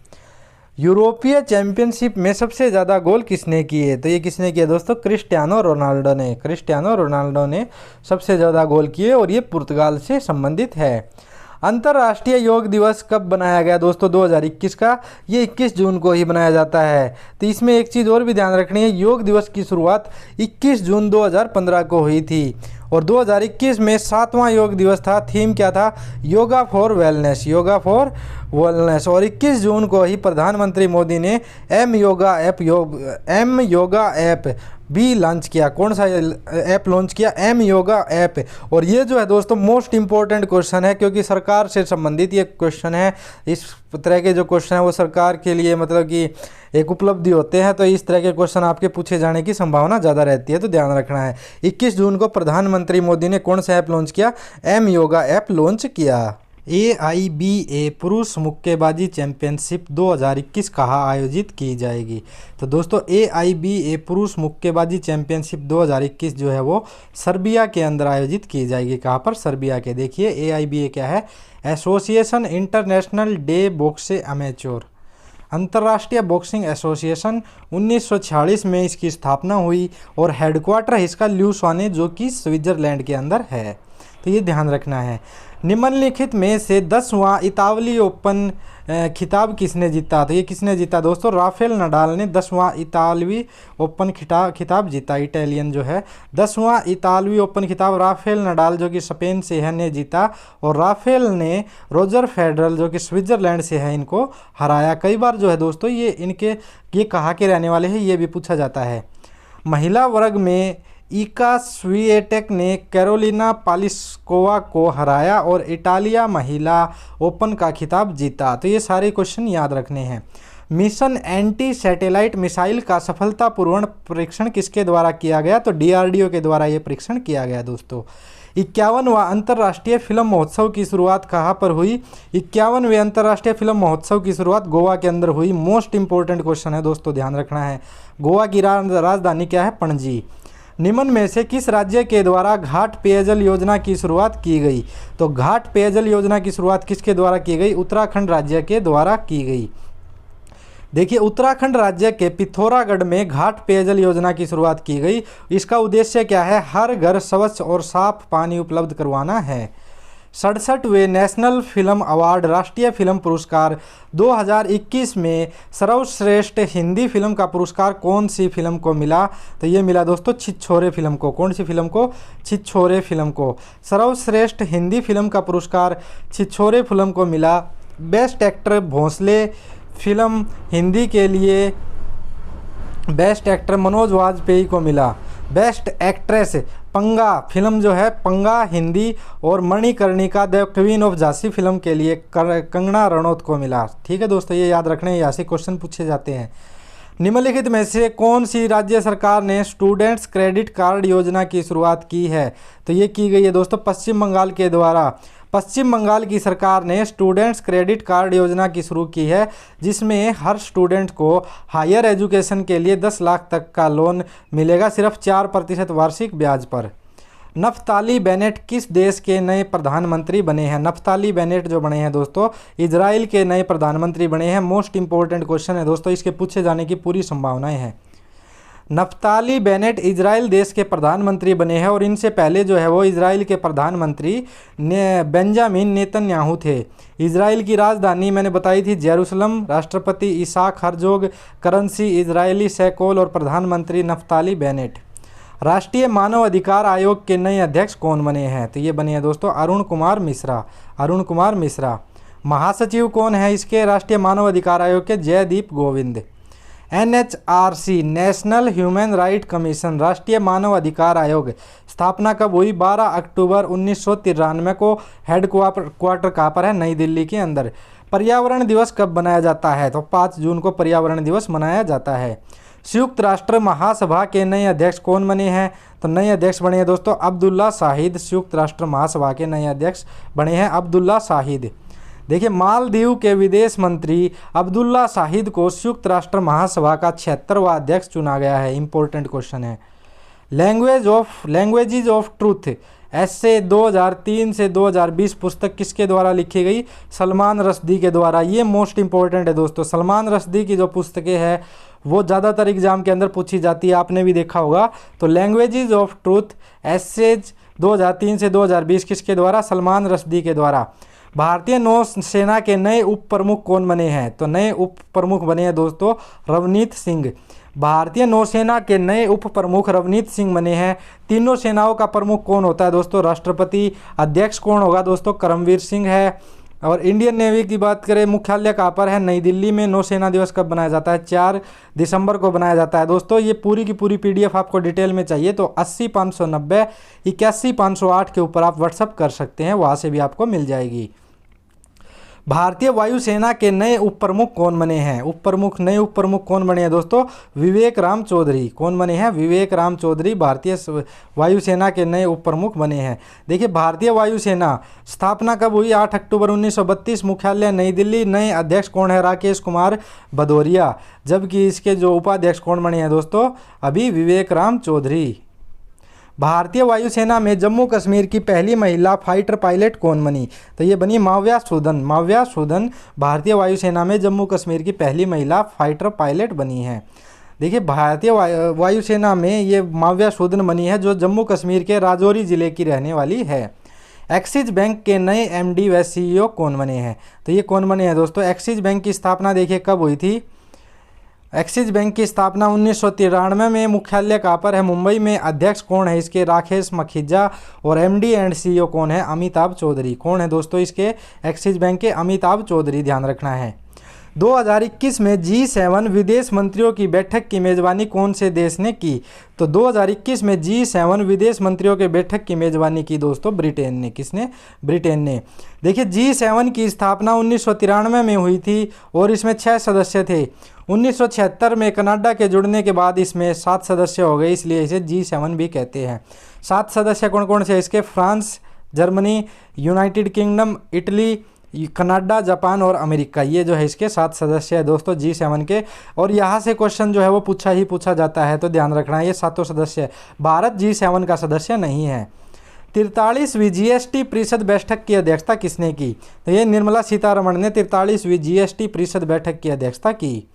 यूरोपीय चैंपियनशिप में सबसे ज़्यादा गोल किसने किए? तो ये किसने किए दोस्तों? क्रिस्टियानो रोनाल्डो ने सबसे ज़्यादा गोल किए और ये पुर्तगाल से संबंधित है। अंतर्राष्ट्रीय योग दिवस कब बनाया गया दोस्तों 2021 का? ये 21 जून को ही बनाया जाता है। तो इसमें एक चीज़ और भी ध्यान रखनी है, योग दिवस की शुरुआत 21 जून 2015 को हुई थी और 2021 में 7वां योग दिवस था। थीम क्या था? Yoga for wellness. और 21 जून को ही प्रधानमंत्री मोदी ने एम योगा ऐप भी लॉन्च किया। कौन सा ऐप लॉन्च किया? M yoga app. और ये जो है दोस्तों मोस्ट इम्पोर्टेंट क्वेश्चन है, क्योंकि सरकार से संबंधित ये क्वेश्चन है। इस तरह के जो क्वेश्चन है वो सरकार के लिए मतलब कि एक उपलब्धि होते हैं, तो इस तरह के क्वेश्चन आपके पूछे जाने की संभावना ज़्यादा रहती है, तो ध्यान रखना है। 21 जून को प्रधानमंत्री मोदी ने कौन सा ऐप लॉन्च किया? एम योगा ऐप लॉन्च किया। AIBA पुरुष मुक्केबाजी चैंपियनशिप 2021 कहाँ आयोजित की जाएगी? तो दोस्तों AIBA पुरुष मुक्केबाजी चैंपियनशिप 2021 जो है वो सर्बिया के अंदर आयोजित की जाएगी। कहाँ पर? सर्बिया के। देखिए AIBA क्या है? एसोसिएशन इंटरनेशनल डे बॉक्से अमेच्योर, अंतर्राष्ट्रीय बॉक्सिंग एसोसिएशन। 1946 में इसकी स्थापना हुई और हेडक्वार्टर इसका ल्यूसवाने जो कि स्विट्जरलैंड के अंदर है, तो ये ध्यान रखना है। निम्नलिखित में से 10वां इतालवी ओपन खिताब किसने जीता? तो ये किसने जीता दोस्तों? राफेल नडाल ने 10वां इतालवी ओपन खिताब जीता। इटालियन जो है 10वां इतालवी ओपन खिताब राफेल नडाल जो कि स्पेन से है ने जीता, और राफेल ने रोजर फेडरल जो कि स्विट्जरलैंड से है इनको हराया। कई बार जो है दोस्तों ये कहाँ के रहने वाले हैं ये भी पूछा जाता है। महिला वर्ग में इका स्विएटेक ने कैरोलिना पालिस्कोवा को हराया और इटालिया महिला ओपन का खिताब जीता। तो ये सारे क्वेश्चन याद रखने हैं। मिशन एंटी सैटेलाइट मिसाइल का सफलतापूर्ण परीक्षण किसके द्वारा किया गया? तो DRDO के द्वारा ये परीक्षण किया गया दोस्तों। 51वां अंतर्राष्ट्रीय फिल्म महोत्सव की शुरुआत कहाँ पर हुई? 51वें अंतर्राष्ट्रीय फिल्म महोत्सव की शुरुआत गोवा के अंदर हुई। मोस्ट इंपॉर्टेंट क्वेश्चन है दोस्तों, ध्यान रखना है। गोवा की राजधानी क्या है? पणजी। निम्न में से किस राज्य के द्वारा घाट पेयजल योजना की शुरुआत की गई? तो घाट पेयजल योजना की शुरुआत किसके द्वारा की गई? उत्तराखंड राज्य के द्वारा की गई। देखिए उत्तराखंड राज्य के पिथौरागढ़ में घाट पेयजल योजना की शुरुआत की गई। इसका उद्देश्य क्या है? हर घर स्वच्छ और साफ पानी उपलब्ध करवाना है। 67वें नेशनल फिल्म अवार्ड राष्ट्रीय फिल्म पुरस्कार 2021 में सर्वश्रेष्ठ हिंदी फिल्म का पुरस्कार कौन सी फिल्म को मिला? तो ये मिला दोस्तों छिछोरे फिल्म को। कौन सी फिल्म को? छिछोरे फिल्म को। सर्वश्रेष्ठ हिंदी फिल्म का पुरस्कार छिछोरे फिल्म को मिला। Best actor Bhonsle film Hindi के लिए बेस्ट एक्टर मनोज वाजपेयी को मिला। बेस्ट एक्ट्रेस पंगा फिल्म जो है पंगा हिंदी और Manikarnika the queen of Jhansi film के लिए कंगना रनौत को मिला। ठीक है दोस्तों, ये याद रखने यहाँ से क्वेश्चन पूछे जाते हैं। निम्नलिखित में से कौन सी राज्य सरकार ने स्टूडेंट्स क्रेडिट कार्ड योजना की शुरुआत की है? तो ये की गई है दोस्तों पश्चिम बंगाल के द्वारा। पश्चिम बंगाल की सरकार ने स्टूडेंट्स क्रेडिट कार्ड योजना की शुरू की है, जिसमें हर स्टूडेंट को हायर एजुकेशन के लिए 10 लाख तक का लोन मिलेगा, सिर्फ 4% वार्षिक ब्याज पर। नफ्ताली बेनेट किस देश के नए प्रधानमंत्री बने हैं? नफ्ताली बेनेट जो बने हैं दोस्तों इजराइल के नए प्रधानमंत्री बने हैं। मोस्ट इंपॉर्टेंट क्वेश्चन है दोस्तों, इसके पूछे जाने की पूरी संभावनाएं हैं। नफ्ताली बेनेट इजराइल देश के प्रधानमंत्री बने हैं और इनसे पहले जो है वो इजराइल के प्रधानमंत्री बेंजामिन नेतन्याहू थे। इजराइल की राजधानी मैंने बताई थी जेरूसलम। राष्ट्रपति इसाक हरजोग, करेंसी इजरायली शेकोल और प्रधानमंत्री नफ्ताली बेनेट। राष्ट्रीय मानव अधिकार आयोग के नए अध्यक्ष कौन बने हैं? तो ये बने हैं दोस्तों अरुण कुमार मिश्रा। अरुण कुमार मिश्रा। महासचिव कौन है इसके? राष्ट्रीय मानव अधिकार आयोग के Jaideep Govind. NHRC national human right commission राष्ट्रीय मानव अधिकार आयोग स्थापना कब हुई? 12 अक्टूबर 1993 को। हेड क्वार्टर कहाँ पर है? नई दिल्ली के अंदर। पर्यावरण दिवस कब मनाया जाता है? तो 5 जून को पर्यावरण दिवस मनाया जाता है। संयुक्त राष्ट्र महासभा के नए अध्यक्ष कौन बने हैं? तो नए अध्यक्ष बने हैं दोस्तों अब्दुल्ला शाहिद। संयुक्त राष्ट्र महासभा के नए अध्यक्ष बने हैं अब्दुल्ला शाहिद। देखिए मालदीव के विदेश मंत्री अब्दुल्ला शाहिद को संयुक्त राष्ट्र महासभा का 76वां अध्यक्ष चुना गया है। इंपॉर्टेंट क्वेश्चन है। लैंग्वेजेज ऑफ ट्रूथ ऐसे 2003 से 2020 पुस्तक किसके द्वारा लिखी गई? सलमान रश्दी के द्वारा। ये मोस्ट इंपॉर्टेंट है दोस्तों। सलमान रश्दी की जो पुस्तकें हैं वो ज़्यादातर एग्जाम के अंदर पूछी जाती है, आपने भी देखा होगा। तो लैंग्वेजेज ऑफ ट्रूथ एसेज 2003 से 2020 किसके द्वारा? सलमान रश्दी के द्वारा। भारतीय नौसेना के नए उप प्रमुख कौन बने हैं? तो नए उप प्रमुख बने हैं दोस्तों रवनीत सिंह। भारतीय नौसेना के नए उप प्रमुख रवनीत सिंह बने हैं। तीनों सेनाओं का प्रमुख कौन होता है दोस्तों? राष्ट्रपति। अध्यक्ष कौन होगा दोस्तों? करमवीर सिंह है। और इंडियन नेवी की बात करें, मुख्यालय कहाँ पर है? नई दिल्ली में। नौसेना दिवस कब बनाया जाता है? 4 दिसंबर को बनाया जाता है। दोस्तों ये पूरी की पूरी PDF आपको डिटेल में चाहिए तो 80 590 81 508 के ऊपर आप व्हाट्सअप कर सकते हैं, वहाँ से भी आपको मिल जाएगी। भारतीय वायुसेना के नए उप प्रमुख कौन बने हैं? नए उप प्रमुख कौन बने हैं दोस्तों? विवेक राम चौधरी। कौन बने हैं? विवेक राम चौधरी भारतीय वायुसेना के नए उप प्रमुख बने हैं। देखिए भारतीय वायुसेना स्थापना कब हुई? 8 अक्टूबर 1932, मुख्यालय नई दिल्ली। नए अध्यक्ष कौन है? राकेश कुमार भदौरिया। जबकि इसके जो उपाध्यक्ष कौन बने हैं दोस्तों? अभी विवेक राम चौधरी। भारतीय वायुसेना में जम्मू कश्मीर की पहली महिला फाइटर पायलट कौन बनी? तो ये बनी माव्या सूदन। माव्या सूदन भारतीय वायुसेना में जम्मू कश्मीर की पहली महिला फाइटर पायलट बनी है। देखिए भारतीय वायुसेना में ये माव्या सूदन बनी है, जो जम्मू कश्मीर के राजौरी जिले की रहने वाली है। एक्सिस बैंक के नए MD व CEO कौन बने हैं? तो ये कौन बने हैं दोस्तों? एक्सिस बैंक की स्थापना देखिए कब हुई थी? एक्सिस बैंक की स्थापना 1993 में। मुख्यालय कहाँ पर है? मुंबई में। अध्यक्ष कौन है इसके? राकेश मखीजा। और MD एंड CEO कौन है? अमिताभ चौधरी। कौन है दोस्तों इसके? एक्सिस बैंक के अमिताभ चौधरी, ध्यान रखना है। 2021 में G7 विदेश मंत्रियों की बैठक की मेजबानी कौन से देश ने की? तो 2021 में G7 विदेश मंत्रियों के बैठक की मेजबानी की दोस्तों ब्रिटेन ने। किसने? ब्रिटेन ने। देखिए G7 की स्थापना 1993 में हुई थी और इसमें 6 सदस्य थे। 1976 में कनाडा के जुड़ने के बाद इसमें 7 सदस्य हो गए, इसलिए इसे G7 भी कहते हैं। 7 सदस्य कौन कौन से इसके? France, Germany, United kingdom, Italy, Canada, Japan और अमेरिका। ये जो है इसके 7 सदस्य है दोस्तों G7 के। और यहाँ से क्वेश्चन जो है वो पूछा जाता है, तो ध्यान रखना है ये 7 सदस्य है। भारत G7 का सदस्य नहीं है। 43वीं GST परिषद बैठक की अध्यक्षता किसने की? तो ये निर्मला सीतारमण ने 43वीं GST परिषद बैठक की अध्यक्षता की।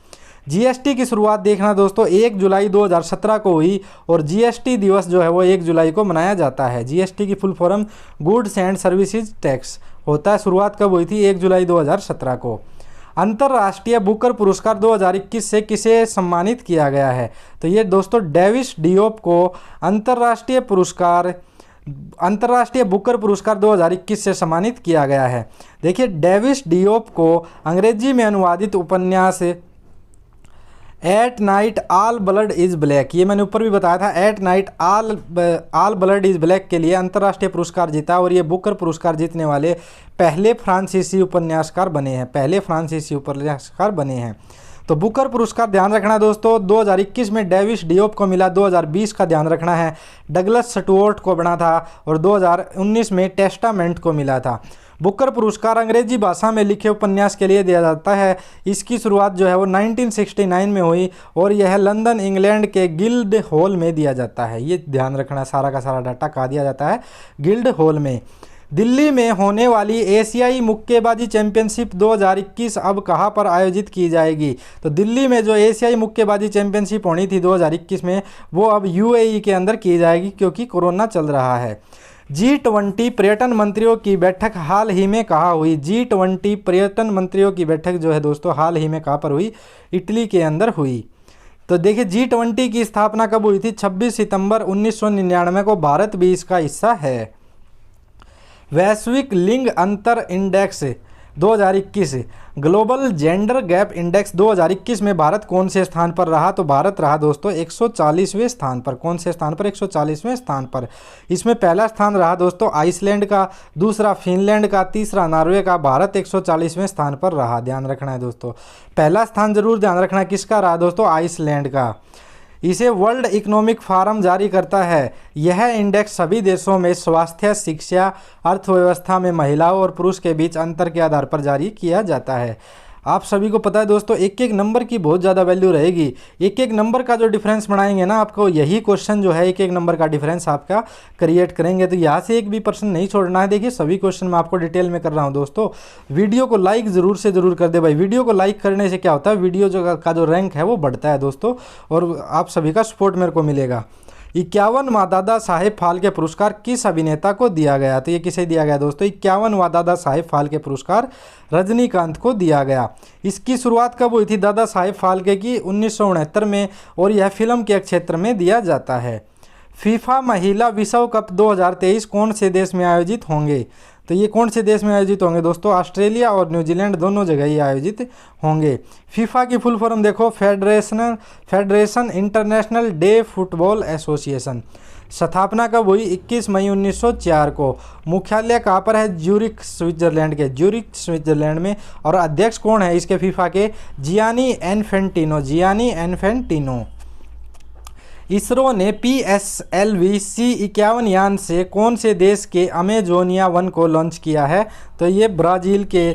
GST की शुरुआत देखना दोस्तों 1 जुलाई 2017 को हुई और GST दिवस जो है वो 1 जुलाई को मनाया जाता है। GST की full form goods and services tax होता है। शुरुआत कब हुई थी? 1 जुलाई 2017 को। अंतर्राष्ट्रीय बुकर पुरस्कार 2021 से किसे सम्मानित किया गया है? तो ये दोस्तों डेविस डियोप को अंतर्राष्ट्रीय बुकर पुरस्कार 2021 से सम्मानित किया गया है। देखिए डेविस डियोप को अंग्रेजी में अनुवादित उपन्यास at night all blood is black, ये मैंने ऊपर भी बताया था, at night all blood is black के लिए अंतर्राष्ट्रीय पुरस्कार जीता और ये बुकर पुरस्कार जीतने वाले पहले फ्रांसीसी उपन्यासकार बने हैं। तो बुकर पुरस्कार ध्यान रखना दोस्तों 2021 में डेविस डियोप को मिला, 2020 का ध्यान रखना है डगलस स्टुअर्ट को बना था और 2019 में टेस्टामेंट को मिला था। बुकर पुरस्कार अंग्रेजी भाषा में लिखे उपन्यास के लिए दिया जाता है। इसकी शुरुआत जो है वो 1969 में हुई और यह लंदन इंग्लैंड के गिल्ड हॉल में दिया जाता है। ये ध्यान रखना, सारा का सारा डाटा कहाँ दिया जाता है? गिल्ड हॉल में। दिल्ली में होने वाली एशियाई मुक्केबाजी चैंपियनशिप 2021 अब कहाँ पर आयोजित की जाएगी? तो दिल्ली में जो एशियाई मुक्केबाजी चैंपियनशिप होनी थी 2021 में वो अब UAE के अंदर की जाएगी क्योंकि कोरोना चल रहा है। G20 पर्यटन मंत्रियों की बैठक हाल ही में कहाँ हुई? G20 पर्यटन मंत्रियों की बैठक जो है दोस्तों हाल ही में कहाँ पर हुई? इटली के अंदर हुई। तो देखिए G20 की स्थापना कब हुई थी? 26 सितंबर 1999 को। भारत भी इसका हिस्सा है। वैश्विक लिंग अंतर index 2021, global gender gap index 2021 में भारत कौन से स्थान पर रहा? तो भारत रहा दोस्तों 140वें स्थान पर। कौन से स्थान पर? 140वें स्थान पर। इसमें पहला स्थान रहा दोस्तों आइसलैंड का, दूसरा फिनलैंड का, तीसरा नॉर्वे का। भारत 140वें स्थान पर रहा, ध्यान रखना है दोस्तों। पहला स्थान जरूर ध्यान रखना किसका रहा दोस्तों? आइसलैंड का। इसे वर्ल्ड इकोनॉमिक फोरम जारी करता है। यह इंडेक्स सभी देशों में स्वास्थ्य, शिक्षा, अर्थव्यवस्था में महिलाओं और पुरुष के बीच अंतर के आधार पर जारी किया जाता है। आप सभी को पता है दोस्तों एक एक नंबर की बहुत ज़्यादा वैल्यू रहेगी। एक एक नंबर का जो डिफरेंस बनाएंगे ना आपको, यही क्वेश्चन जो है एक एक नंबर का डिफरेंस आपका क्रिएट करेंगे। तो यहाँ से एक भी पर्सन नहीं छोड़ना है। देखिए सभी क्वेश्चन मैं आपको डिटेल में कर रहा हूँ दोस्तों। वीडियो को लाइक ज़रूर से ज़रूर कर दे भाई। वीडियो को लाइक करने से क्या होता है? वीडियो का जो रैंक है वो बढ़ता है दोस्तों और आप सभी का सपोर्ट मेरे को मिलेगा। 51वां दादा साहेब फाल्के पुरस्कार किस अभिनेता को दिया गया? तो ये किसे दिया गया दोस्तों? 51वां दादा साहेब फाल्के पुरस्कार रजनीकांत को दिया गया। इसकी शुरुआत कब हुई थी दादा साहेब फाल्के की? 1969 में और यह फिल्म के क्षेत्र में दिया जाता है। फीफा महिला विश्व कप 2023 कौन से देश में आयोजित होंगे? तो ये कौन से देश में आयोजित होंगे दोस्तों? ऑस्ट्रेलिया और न्यूजीलैंड दोनों जगह ही आयोजित होंगे। फीफा की फुल फॉर्म देखो, federation international day football association. स्थापना कब हुई? 21 मई 1904 को। मुख्यालय कहाँ पर है? ज्यूरिख स्विट्जरलैंड के, ज्यूरिख स्विट्जरलैंड में। और अध्यक्ष कौन है इसके फीफा के? Gianni Infantino. इसरो ने PSLV-C51 यान से कौन से देश के अमेजोनिया 1 को लॉन्च किया है? तो ये ब्राज़ील के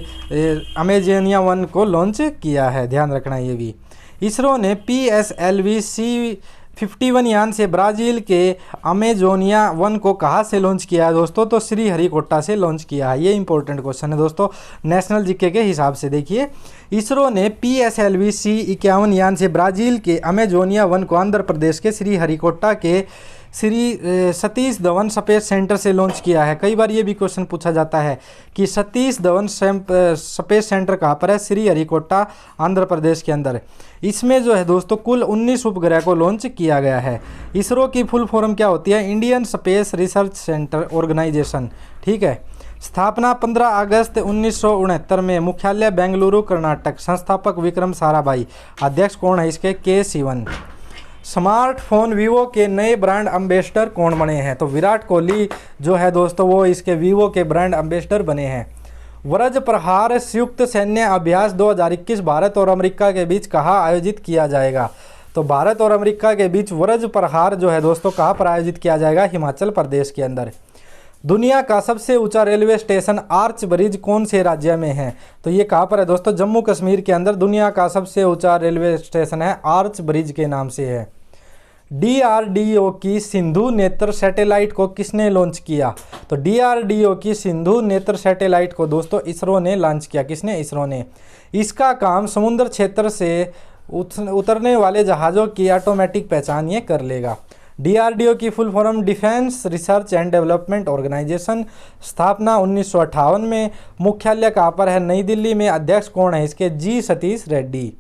अमेजोनिया 1 को लॉन्च किया है, ध्यान रखना ये भी। इसरो ने PSLV-C51 यान से ब्राज़ील के अमेजोनिया 1 को कहाँ से लॉन्च किया है दोस्तों? तो श्रीहरिकोटा से लॉन्च किया है। ये इंपॉर्टेंट क्वेश्चन है दोस्तों, नेशनल जीके के हिसाब से। देखिए, इसरो ने PSLV-C51 यान से ब्राज़ील के अमेजोनिया 1 को आंध्र प्रदेश के श्रीहरिकोटा के श्री सतीश धवन स्पेस सेंटर से लॉन्च किया है। कई बार ये भी क्वेश्चन पूछा जाता है कि सतीश धवन स्पेस सेंटर कहाँ पर है? श्रीहरिकोटा, आंध्र प्रदेश के अंदर। इसमें जो है दोस्तों कुल 19 उपग्रह को लॉन्च किया गया है। इसरो की फुल फॉर्म क्या होती है? Indian space research centre organisation, ठीक है। स्थापना 15 अगस्त 1969 में। मुख्यालय बेंगलुरु, कर्नाटक। संस्थापक विक्रम साराभाई। अध्यक्ष कौन है इसके? के सिवन। स्मार्टफोन वीवो के नए ब्रांड एम्बेसडर कौन बने हैं? तो विराट कोहली जो है दोस्तों वो इसके वीवो के ब्रांड एम्बेसडर बने हैं। वज्र प्रहार संयुक्त सैन्य अभ्यास 2021 भारत और अमेरिका के बीच कहाँ आयोजित किया जाएगा? तो भारत और अमेरिका के बीच वज्र प्रहार जो है दोस्तों कहाँ पर आयोजित किया जाएगा? हिमाचल प्रदेश के अंदर। दुनिया का सबसे ऊंचा रेलवे स्टेशन आर्च ब्रिज कौन से राज्य में है? तो ये कहाँ पर है दोस्तों? जम्मू कश्मीर के अंदर दुनिया का सबसे ऊंचा रेलवे स्टेशन है, आर्च ब्रिज के नाम से है। DRDO की सिंधु नेत्र सैटेलाइट को किसने लॉन्च किया? तो DRDO की सिंधु नेत्र सैटेलाइट को दोस्तों इसरो ने लॉन्च किया। किसने? इसरो ने। इसका काम समुद्र क्षेत्र से उतरने वाले जहाज़ों की ऑटोमेटिक पहचान ये कर लेगा। DRDO की full form defence research and development organisation. स्थापना 1958 में। मुख्यालय कहाँ पर है? नई दिल्ली में। अध्यक्ष कौन है इसके? जी सतीश रेड्डी।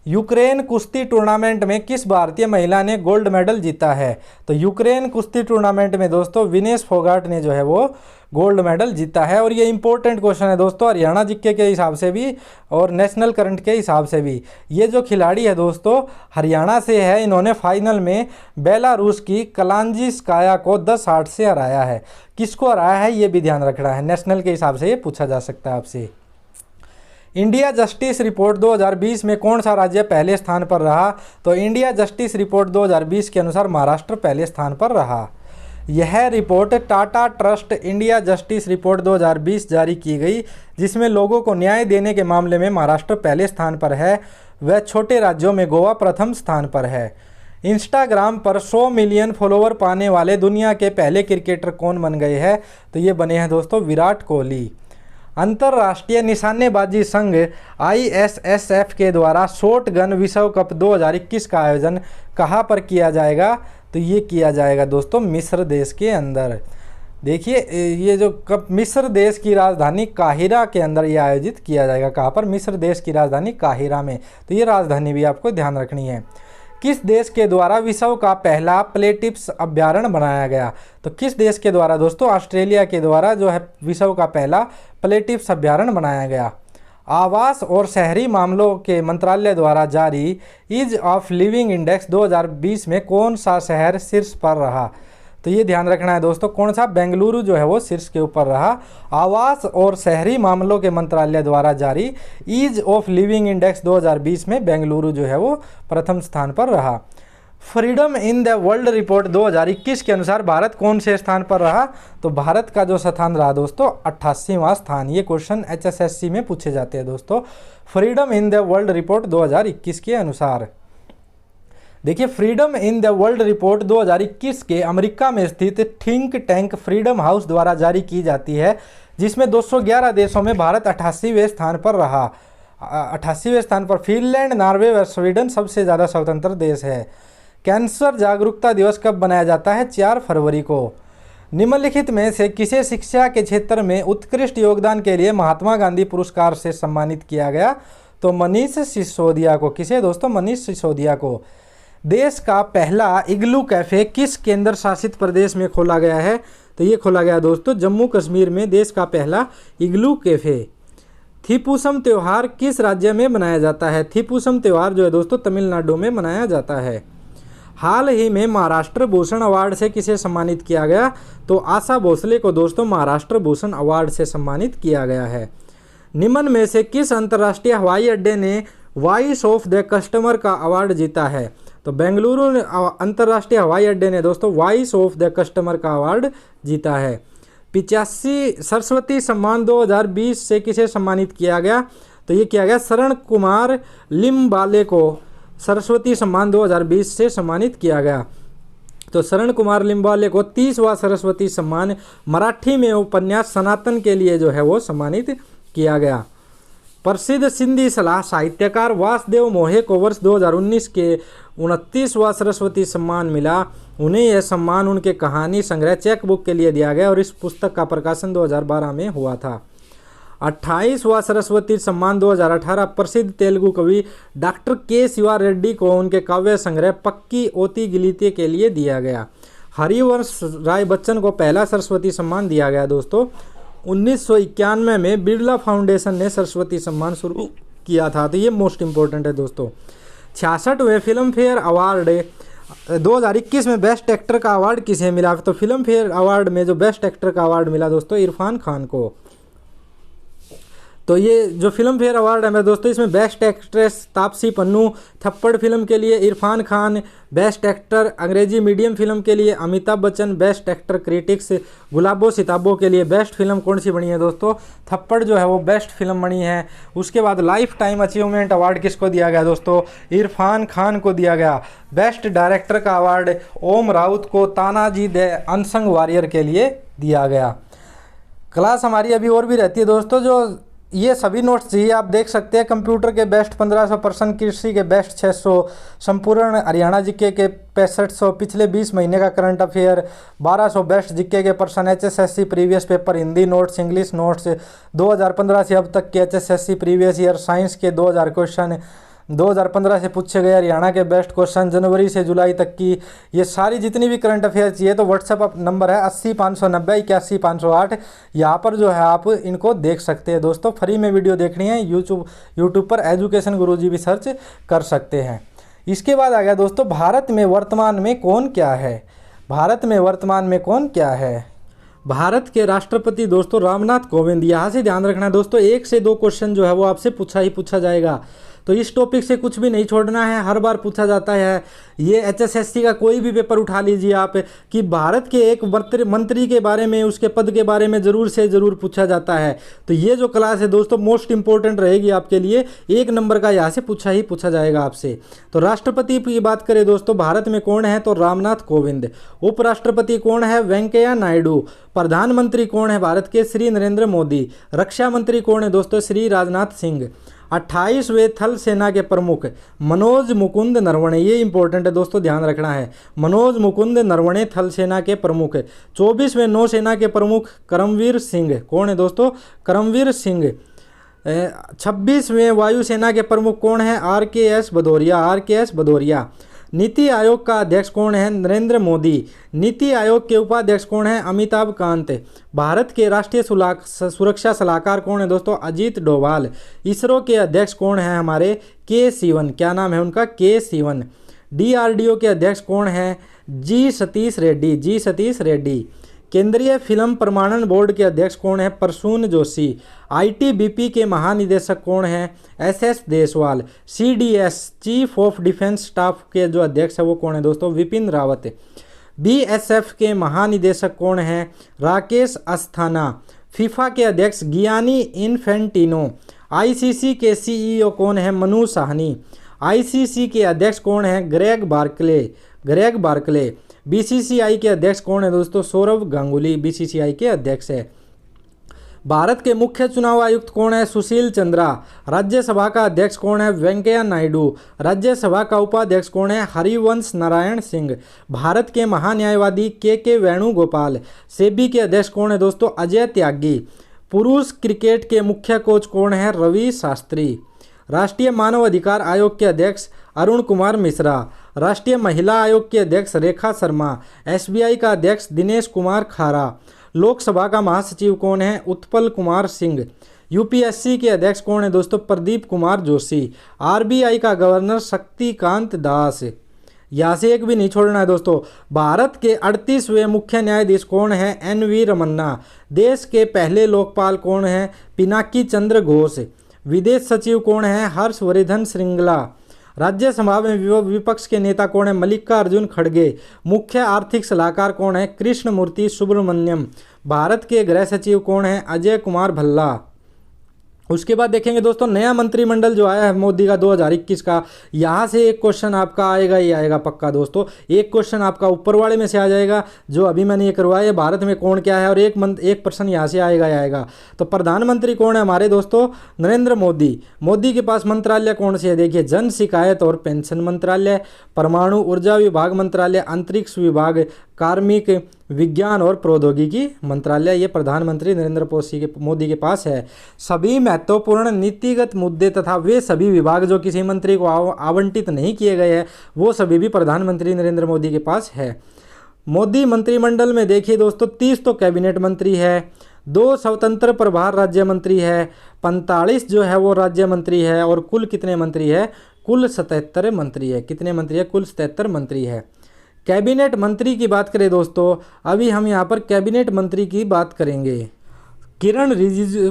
यूक्रेन कुश्ती टूर्नामेंट में किस भारतीय महिला ने गोल्ड मेडल जीता है? तो यूक्रेन कुश्ती टूर्नामेंट में दोस्तों विनेश फोगाट ने जो है वो गोल्ड मेडल जीता है। और ये इंपॉर्टेंट क्वेश्चन है दोस्तों, हरियाणा जीके के हिसाब से भी और नेशनल करंट के हिसाब से भी। ये जो खिलाड़ी है दोस्तों हरियाणा से है, इन्होंने फाइनल में बेलारूस की कलांजिस्काया को 10-8 से हराया है। किसको हराया है ये भी ध्यान रखना है, नेशनल के हिसाब से ये पूछा जा सकता है आपसे। इंडिया जस्टिस रिपोर्ट 2020 में कौन सा राज्य पहले स्थान पर रहा? तो इंडिया जस्टिस रिपोर्ट 2020 के अनुसार महाराष्ट्र पहले स्थान पर रहा। यह report Tata trust India justice report 2020 जारी की गई, जिसमें लोगों को न्याय देने के मामले में महाराष्ट्र पहले स्थान पर है। वह छोटे राज्यों में गोवा प्रथम स्थान पर है। इंस्टाग्राम पर 100 मिलियन फॉलोवर पाने वाले दुनिया के पहले क्रिकेटर कौन बन गए हैं? तो ये बने हैं दोस्तों विराट कोहली। अंतर्राष्ट्रीय निशानेबाजी संघ ISSF के द्वारा शॉट गन विश्व कप 2021 का आयोजन कहाँ पर किया जाएगा? तो ये किया जाएगा दोस्तों मिस्र देश के अंदर। देखिए ये जो कप मिस्र देश की राजधानी काहिरा के अंदर ये आयोजित किया जाएगा। कहाँ पर? मिस्र देश की राजधानी काहिरा में। तो ये राजधानी भी आपको ध्यान रखनी है। किस देश के द्वारा विश्व का पहला प्लेटिप्स अभ्यारण्य बनाया गया? तो किस देश के द्वारा दोस्तों? ऑस्ट्रेलिया के द्वारा जो है विश्व का पहला प्लेटिप्स अभ्यारण्य बनाया गया। आवास और शहरी मामलों के मंत्रालय द्वारा जारी ईज ऑफ लिविंग इंडेक्स 2020 में कौन सा शहर शीर्ष पर रहा? तो ये ध्यान रखना है दोस्तों, कौन सा? बेंगलुरु जो है वो शीर्ष के ऊपर रहा। आवास और शहरी मामलों के मंत्रालय द्वारा जारी ईज ऑफ लिविंग इंडेक्स 2020 में बेंगलुरु जो है वो प्रथम स्थान पर रहा। Freedom in the world report 2021 के अनुसार भारत कौन से स्थान पर रहा? तो भारत का जो स्थान रहा दोस्तों 88वां स्थान। ये क्वेश्चन HSSC में पूछे जाते हैं दोस्तों। Freedom in the world report 2021 के अनुसार। देखिए freedom in the world report 2021 के अमेरिका में स्थित थिंक टैंक फ्रीडम हाउस द्वारा जारी की जाती है, जिसमें 211 देशों में भारत 88वें स्थान पर रहा। 88वें स्थान पर फिनलैंड, नॉर्वे व स्वीडन सबसे ज़्यादा स्वतंत्र देश है। कैंसर जागरूकता दिवस कब मनाया जाता है? 4 फरवरी को। निम्नलिखित में से किसे शिक्षा के क्षेत्र में उत्कृष्ट योगदान के लिए महात्मा गांधी पुरस्कार से सम्मानित किया गया? तो मनीष सिसोदिया को। किसे दोस्तों? मनीष सिसोदिया को। देश का पहला इग्लू कैफे किस केंद्र शासित प्रदेश में खोला गया है? तो ये खोला गया दोस्तों जम्मू कश्मीर में देश का पहला इग्लू कैफे। थीपुसम त्यौहार किस राज्य में मनाया जाता है? थीपुसम त्यौहार जो है दोस्तों तमिलनाडु में मनाया जाता है। हाल ही में महाराष्ट्र भूषण अवार्ड से किसे सम्मानित किया गया? तो आशा भोसले को दोस्तों महाराष्ट्र भूषण अवार्ड से सम्मानित किया गया है। निम्न में से किस अंतर्राष्ट्रीय हवाई अड्डे ने वॉइस ऑफ द कस्टमर का अवार्ड जीता है? तो बेंगलुरु अंतर्राष्ट्रीय हवाई अड्डे ने दोस्तों वॉइस ऑफ द कस्टमर का अवार्ड जीता है। 85 सरस्वती सम्मान 2020 से किसे सम्मानित किया गया? तो ये किया गया शरण कुमार लिम्बाले को सरस्वती सम्मान 2020 से सम्मानित किया गया। तो शरण कुमार लिम्बाले को 30वां सरस्वती सम्मान मराठी में उपन्यास सनातन के लिए जो है वो सम्मानित किया गया। प्रसिद्ध सिंधी सलाह साहित्यकार वासुदेव मोहे को वर्ष 2019 के 29वां सरस्वती सम्मान मिला। उन्हें यह सम्मान उनके कहानी संग्रह चेक बुक के लिए दिया गया और इस पुस्तक का प्रकाशन 2012 में हुआ था। 28वां सरस्वती सम्मान 2018 प्रसिद्ध तेलुगु कवि डॉक्टर के शिवा रेड्डी को उनके काव्य संग्रह पक्की ओती गिलीते के लिए दिया गया। हरिवंश राय बच्चन को पहला सरस्वती सम्मान दिया गया दोस्तों। 1991 में बिरला फाउंडेशन ने सरस्वती सम्मान शुरू किया था। तो ये मोस्ट इंपॉर्टेंट है दोस्तों। 66वें फिल्म फेयर अवार्ड 2021 में बेस्ट एक्टर का अवार्ड किसे मिला? तो फिल्म फेयर अवार्ड में जो बेस्ट एक्टर का अवार्ड मिला दोस्तों इरफान खान को। तो ये जो फिल्म फेयर अवार्ड है मेरे दोस्तों इसमें बेस्ट एक्ट्रेस तापसी पन्नू थप्पड़ फिल्म के लिए, Irrfan Khan best actor Angrezi Medium film के लिए, Amitabh Bachchan best actor critics Gulabo Sitabo के लिए। बेस्ट फिल्म कौन सी बनी है दोस्तों? थप्पड़ जो है वो बेस्ट फिल्म बनी है। उसके बाद लाइफ टाइम अचीवमेंट अवार्ड किसको दिया गया दोस्तों? इरफान खान को दिया गया। बेस्ट डायरेक्टर का अवार्ड ओम राउत को तानाजी द अनसंग वॉरियर के लिए दिया गया। क्लास हमारी अभी और भी रहती है दोस्तों। जो ये सभी नोट्स चाहिए आप देख सकते हैं। कंप्यूटर के बेस्ट 1500 पर्सन, कृषि के बेस्ट 600, संपूर्ण हरियाणा जीके के 6500, पिछले 20 महीने का करंट अफेयर 1200 बेस्ट जीके के person, HSSC previous paper Hindi notes, English notes 2015 से अब तक के HSSC प्रीवियस ईयर साइंस के 2000 क्वेश्चन 2015 से पूछे गए हरियाणा के बेस्ट क्वेश्चन जनवरी से जुलाई तक की। ये सारी जितनी भी करंट अफेयर चाहिए तो व्हाट्सएप नंबर है 80 590 81 508। यहाँ पर जो है आप इनको देख सकते हैं दोस्तों। फ्री में वीडियो देखनी है यूट्यूब पर एजुकेशन गुरुजी भी सर्च कर सकते हैं। इसके बाद आ गया दोस्तों भारत में वर्तमान में कौन क्या है? भारत में वर्तमान में कौन क्या है? भारत के राष्ट्रपति दोस्तों रामनाथ कोविंद। यहाँ से ध्यान रखना दोस्तों 1 से 2 क्वेश्चन जो है वो आपसे पूछा ही पूछा जाएगा। तो इस टॉपिक से कुछ भी नहीं छोड़ना है, हर बार पूछा जाता है। ये HSSC का कोई भी पेपर उठा लीजिए आप कि भारत के एक मंत्री के बारे में, उसके पद के बारे में ज़रूर से ज़रूर पूछा जाता है। तो ये जो क्लास है दोस्तों मोस्ट इंपॉर्टेंट रहेगी आपके लिए। 1 नंबर का यहाँ से पूछा ही पूछा जाएगा आपसे। तो राष्ट्रपति की बात करें दोस्तों भारत में कौन है? तो रामनाथ कोविंद। उपराष्ट्रपति कौन है? वेंकैया नायडू। प्रधानमंत्री कौन है भारत के? श्री नरेंद्र मोदी। रक्षा मंत्री कौन है दोस्तों? श्री राजनाथ सिंह। 28वें थल सेना के प्रमुख मनोज मुकुंद नरवणे। ये इंपॉर्टेंट है दोस्तों, ध्यान रखना है। मनोज मुकुंद नरवणे थल सेना के प्रमुख। 24वें नौसेना के प्रमुख करमवीर सिंह। कौन है दोस्तों? करमवीर सिंह। 26वें वायुसेना के प्रमुख कौन है? RKS भदौरिया। नीति आयोग का अध्यक्ष कौन है? नरेंद्र मोदी। नीति आयोग के उपाध्यक्ष कौन है? अमिताभ कांत। भारत के राष्ट्रीय सुरक्षा सलाहकार कौन है दोस्तों? अजीत डोभाल। इसरो के अध्यक्ष कौन है हमारे? के सिवन। क्या नाम है उनका? के सिवन। DRDO के अध्यक्ष कौन है? जी सतीश रेड्डी। केंद्रीय फिल्म प्रमाणन बोर्ड के अध्यक्ष कौन है? प्रसून जोशी। ITBP के महानिदेशक कौन है? SS Deswal. CDS chief of defence staff के जो अध्यक्ष है वो कौन है दोस्तों? विपिन रावत। BSF के महानिदेशक कौन है? राकेश अस्थाना। फीफा के अध्यक्ष गियानी इन्फेंटिनो। ICC के CEO कौन है? मनु साहनी। ICC के अध्यक्ष कौन है? Greg Barclay. BCCI के अध्यक्ष कौन है दोस्तों? सौरभ गांगुली BCCI के अध्यक्ष है। भारत के मुख्य चुनाव आयुक्त कौन है? सुशील चंद्रा। राज्यसभा का अध्यक्ष कौन है? वेंकैया नायडू। राज्यसभा का उपाध्यक्ष कौन है? हरिवंश नारायण सिंह। भारत के महान्यायवादी के वेणुगोपाल। सेबी के अध्यक्ष कौन है दोस्तों? अजय त्यागी। पुरुष क्रिकेट के मुख्य कोच कौन है? रवि शास्त्री। राष्ट्रीय मानव अधिकार आयोग के अध्यक्ष अरुण कुमार मिश्रा। राष्ट्रीय महिला आयोग की अध्यक्ष रेखा शर्मा, एसबीआई का अध्यक्ष दिनेश कुमार खारा, लोकसभा का महासचिव कौन है, उत्पल कुमार सिंह, यूपीएससी के अध्यक्ष कौन है दोस्तों, प्रदीप कुमार जोशी, आरबीआई का गवर्नर शक्तिकांत दास। यहाँ से एक भी नहीं छोड़ना है दोस्तों। भारत के 38वें मुख्य न्यायाधीश कौन है, एनवी रमन्ना। देश के पहले लोकपाल कौन है, पिनाकी चंद्र घोष। विदेश सचिव कौन है, हर्षवर्धन श्रृंगला। राज्यसभा में विपक्ष के नेता कौन है, मल्लिकार्जुन खड़गे। मुख्य आर्थिक सलाहकार कौन है, कृष्णमूर्ति सुब्रमण्यम। भारत के गृह सचिव कौन है, अजय कुमार भल्ला। उसके बाद देखेंगे दोस्तों नया मंत्रिमंडल जो आया है मोदी का 2021 का, यहाँ से एक क्वेश्चन आपका आएगा ही आएगा पक्का दोस्तों। एक क्वेश्चन आपका ऊपर वाले में से आ जाएगा जो अभी मैंने ये करवाया है, भारत में कौन क्या है, और एक प्रश्न यहाँ से आएगा ही आएगा। तो प्रधानमंत्री कौन है हमारे दोस्तों, नरेंद्र मोदी। मोदी के पास मंत्रालय कौन से है, देखिए जन शिकायत और पेंशन मंत्रालय, परमाणु ऊर्जा विभाग मंत्रालय, अंतरिक्ष विभाग, कार्मिक विज्ञान और प्रौद्योगिकी मंत्रालय, ये प्रधानमंत्री नरेंद्र मोदी के पास है। सभी महत्वपूर्ण नीतिगत मुद्दे तथा वे सभी विभाग जो किसी मंत्री को आवंटित नहीं किए गए हैं वो सभी भी प्रधानमंत्री नरेंद्र मोदी के पास है। मोदी मंत्रिमंडल में देखिए दोस्तों 30 तो कैबिनेट मंत्री है, 2 स्वतंत्र प्रभार राज्य मंत्री है, 45 जो है वो राज्य मंत्री है, और कुल कितने मंत्री है, कुल 77 मंत्री है। कितने मंत्री है, कुल 77 मंत्री है। कैबिनेट मंत्री की बात करें दोस्तों, अभी हम यहाँ पर कैबिनेट मंत्री की बात करेंगे। किरण रिजिजू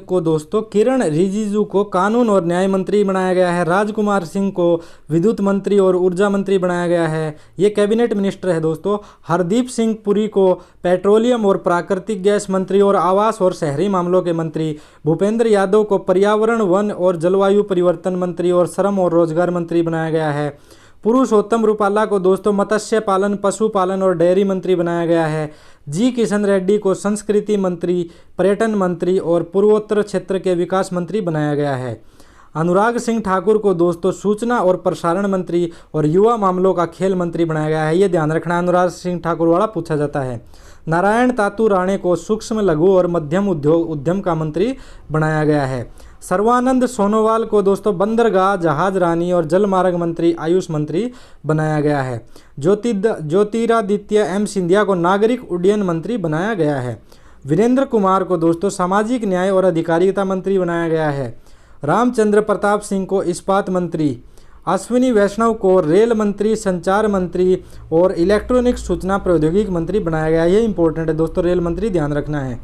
को कानून और न्याय मंत्री बनाया गया है। राजकुमार सिंह को विद्युत मंत्री और ऊर्जा मंत्री बनाया गया है, ये कैबिनेट मिनिस्टर है दोस्तों। हरदीप सिंह पुरी को पेट्रोलियम और प्राकृतिक गैस मंत्री और आवास और शहरी मामलों के मंत्री, भूपेंद्र यादव को पर्यावरण वन और जलवायु परिवर्तन मंत्री और श्रम और रोजगार मंत्री बनाया गया है। पुरुषोत्तम रूपाला को दोस्तों मत्स्य पालन, पशुपालन और डेयरी मंत्री बनाया गया है। जी किशन रेड्डी को संस्कृति मंत्री, पर्यटन मंत्री और पूर्वोत्तर क्षेत्र के विकास मंत्री बनाया गया है। अनुराग सिंह ठाकुर को दोस्तों सूचना और प्रसारण मंत्री और युवा मामलों का खेल मंत्री बनाया गया है, ये ध्यान रखना, अनुराग सिंह ठाकुर वाला पूछा जाता है। नारायण तातू राणे को सूक्ष्म लघु और मध्यम उद्यम का मंत्री बनाया गया है। सर्वानंद सोनोवाल को दोस्तों बंदरगाह, जहाज रानी और जलमार्ग मंत्री, आयुष मंत्री बनाया गया है। ज्योतिरादित्य एम सिंधिया को नागरिक उड्डयन मंत्री बनाया गया है। वीरेंद्र कुमार को दोस्तों सामाजिक न्याय और अधिकारिता मंत्री बनाया गया है। रामचंद्र प्रताप सिंह को इस्पात मंत्री, अश्विनी वैष्णव को रेल मंत्री, संचार मंत्री और इलेक्ट्रॉनिक सूचना प्रौद्योगिकी मंत्री बनाया गया है। ये इंपॉर्टेंट है दोस्तों, रेल मंत्री ध्यान रखना है।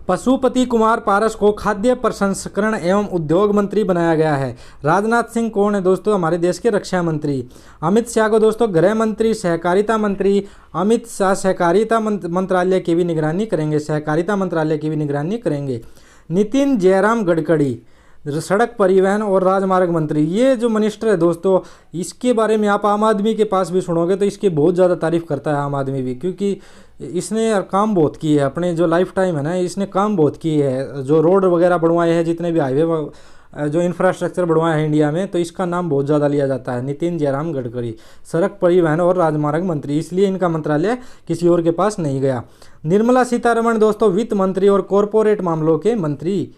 पशुपति कुमार पारस को खाद्य प्रसंस्करण एवं उद्योग मंत्री बनाया गया है। राजनाथ सिंह कौन है दोस्तों, हमारे देश के रक्षा मंत्री। अमित शाह को दोस्तों गृह मंत्री, सहकारिता मंत्री। अमित शाह सहकारिता मंत्रालय की भी निगरानी करेंगे, सहकारिता मंत्रालय की भी निगरानी करेंगे। नितिन जयराम गडकरी सड़क परिवहन और राजमार्ग मंत्री, ये जो मिनिस्टर है दोस्तों इसके बारे में आप आम आदमी के पास भी सुनोगे तो इसकी बहुत ज़्यादा तारीफ करता है आम आदमी भी, क्योंकि इसने काम बहुत की है अपने जो लाइफ टाइम है ना, इसने काम बहुत की है। जो रोड वगैरह बनवाए हैं, जितने भी हाईवे जो इंफ्रास्ट्रक्चर बढ़वाया है इंडिया में, तो इसका नाम बहुत ज़्यादा लिया जाता है। नितिन जयराम गडकरी सड़क परिवहन और राजमार्ग मंत्री, इसलिए इनका मंत्रालय किसी और के पास नहीं गया। निर्मला सीतारमण दोस्तों वित्त मंत्री और कॉरपोरेट मामलों के मंत्री।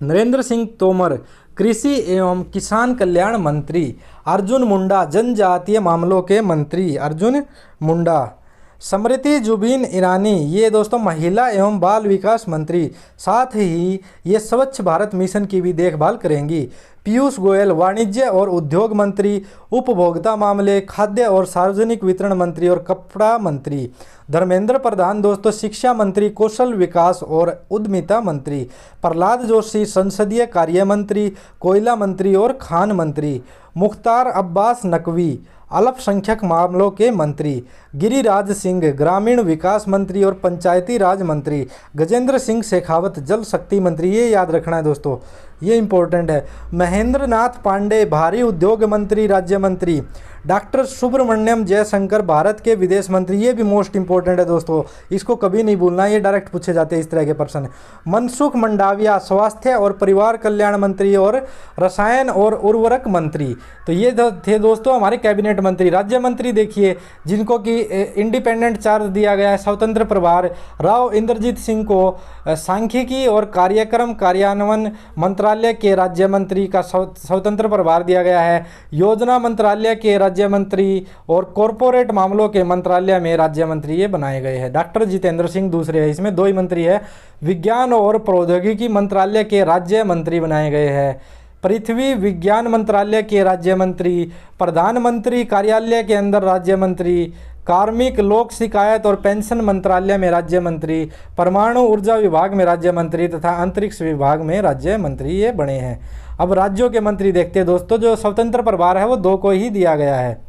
नरेंद्र सिंह तोमर कृषि एवं किसान कल्याण मंत्री। अर्जुन मुंडा जनजातीय मामलों के मंत्री, अर्जुन मुंडा। स्मृति जुबिन ईरानी, ये दोस्तों महिला एवं बाल विकास मंत्री, साथ ही ये स्वच्छ भारत मिशन की भी देखभाल करेंगी। पीयूष गोयल वाणिज्य और उद्योग मंत्री, उपभोक्ता मामले, खाद्य और सार्वजनिक वितरण मंत्री और कपड़ा मंत्री। धर्मेंद्र प्रधान दोस्तों शिक्षा मंत्री, कौशल विकास और उद्यमिता मंत्री। प्रहलाद जोशी संसदीय कार्य मंत्री, कोयला मंत्री और खान मंत्री। मुख्तार अब्बास नकवी अल्पसंख्यक मामलों के मंत्री। गिरिराज सिंह ग्रामीण विकास मंत्री और पंचायती राज मंत्री। गजेंद्र सिंह शेखावत जल शक्ति मंत्री, ये याद रखना है दोस्तों, ये इंपॉर्टेंट है। महेंद्र नाथ पांडे भारी उद्योग मंत्री राज्य मंत्री। डॉक्टर सुब्रमण्यम जयशंकर भारत के विदेश मंत्री, ये भी मोस्ट इंपॉर्टेंट है दोस्तों, इसको कभी नहीं भूलना, ये डायरेक्ट पूछे जाते हैं इस तरह के प्रश्न। मनसुख मंडाविया स्वास्थ्य और परिवार कल्याण मंत्री और रसायन और उर्वरक मंत्री। तो ये थे दोस्तों हमारे कैबिनेट मंत्री। राज्य मंत्री देखिए जिनको कि इंडिपेंडेंट चार्ज दिया गया है, स्वतंत्र प्रभार। राव इंद्रजीत सिंह को सांख्यिकी और कार्यक्रम कार्यान्वयन मंत्रालय के राज्य मंत्री का स्वतंत्र प्रभार दिया गया है। योजना मंत्रालय के राज्य मंत्री और कॉरपोरेट मामलों के मंत्रालय में राज्य मंत्री ये बनाए गए हैं। डॉक्टर जितेंद्र सिंह दूसरे हैं, इसमें 2 ही मंत्री है। विज्ञान और प्रौद्योगिकी मंत्रालय के राज्य मंत्री बनाए गए हैं। पृथ्वी विज्ञान मंत्रालय के राज्य मंत्री, प्रधानमंत्री कार्यालय के अंदर राज्य मंत्री, कार्मिक लोक शिकायत और पेंशन मंत्रालय में राज्य मंत्री, परमाणु ऊर्जा विभाग में राज्य मंत्री तथा अंतरिक्ष विभाग में राज्य मंत्री ये बने हैं। अब राज्यों के मंत्री देखते हैं दोस्तों। जो स्वतंत्र प्रभार है वो 2 को ही दिया गया है।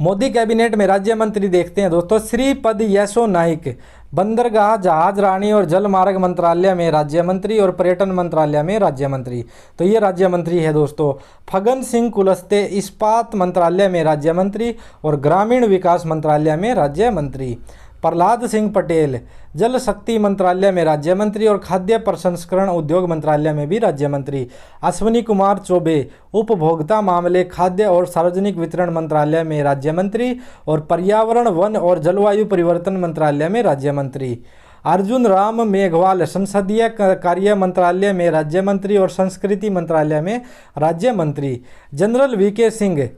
मोदी कैबिनेट में राज्य मंत्री देखते हैं दोस्तों। श्रीपद येसो नाइक बंदरगाह, जहाज रानी और जल मार्ग मंत्रालय में राज्य मंत्री और पर्यटन मंत्रालय में राज्य मंत्री, तो ये राज्य मंत्री है दोस्तों। फग्गन सिंह कुलस्ते इस्पात मंत्रालय में राज्य मंत्री और ग्रामीण विकास मंत्रालय में राज्य मंत्री। प्रहलाद सिंह पटेल जल शक्ति मंत्रालय में राज्य मंत्री और खाद्य प्रसंस्करण उद्योग मंत्रालय में भी राज्य मंत्री। अश्विनी कुमार चौबे उपभोक्ता मामले, खाद्य और सार्वजनिक वितरण मंत्रालय में राज्य मंत्री और पर्यावरण, वन और जलवायु परिवर्तन मंत्रालय में राज्य मंत्री। अर्जुन राम मेघवाल संसदीय कार्य मंत्रालय में राज्य मंत्री और संस्कृति मंत्रालय में राज्य मंत्री। जनरल वीके सिंह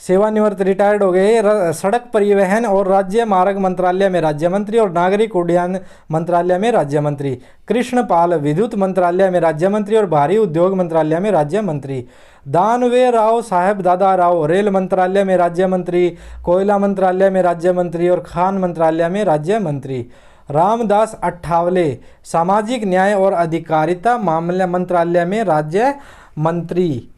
सेवानिवृत्त रिटायर्ड हो गए, सड़क परिवहन और राज्य मार्ग मंत्रालय में राज्य मंत्री और नागरिक उड्डयन मंत्रालय में राज्य मंत्री। कृष्णपाल विद्युत मंत्रालय में राज्य मंत्री और भारी उद्योग मंत्रालय में राज्य मंत्री। दानवे राव साहेब दादा राव रेल मंत्रालय में राज्य मंत्री, कोयला मंत्रालय में राज्य मंत्री और खान मंत्रालय में राज्य मंत्री। रामदास अठावले सामाजिक न्याय और अधिकारिता मामले मंत्रालय में राज्य मंत्री।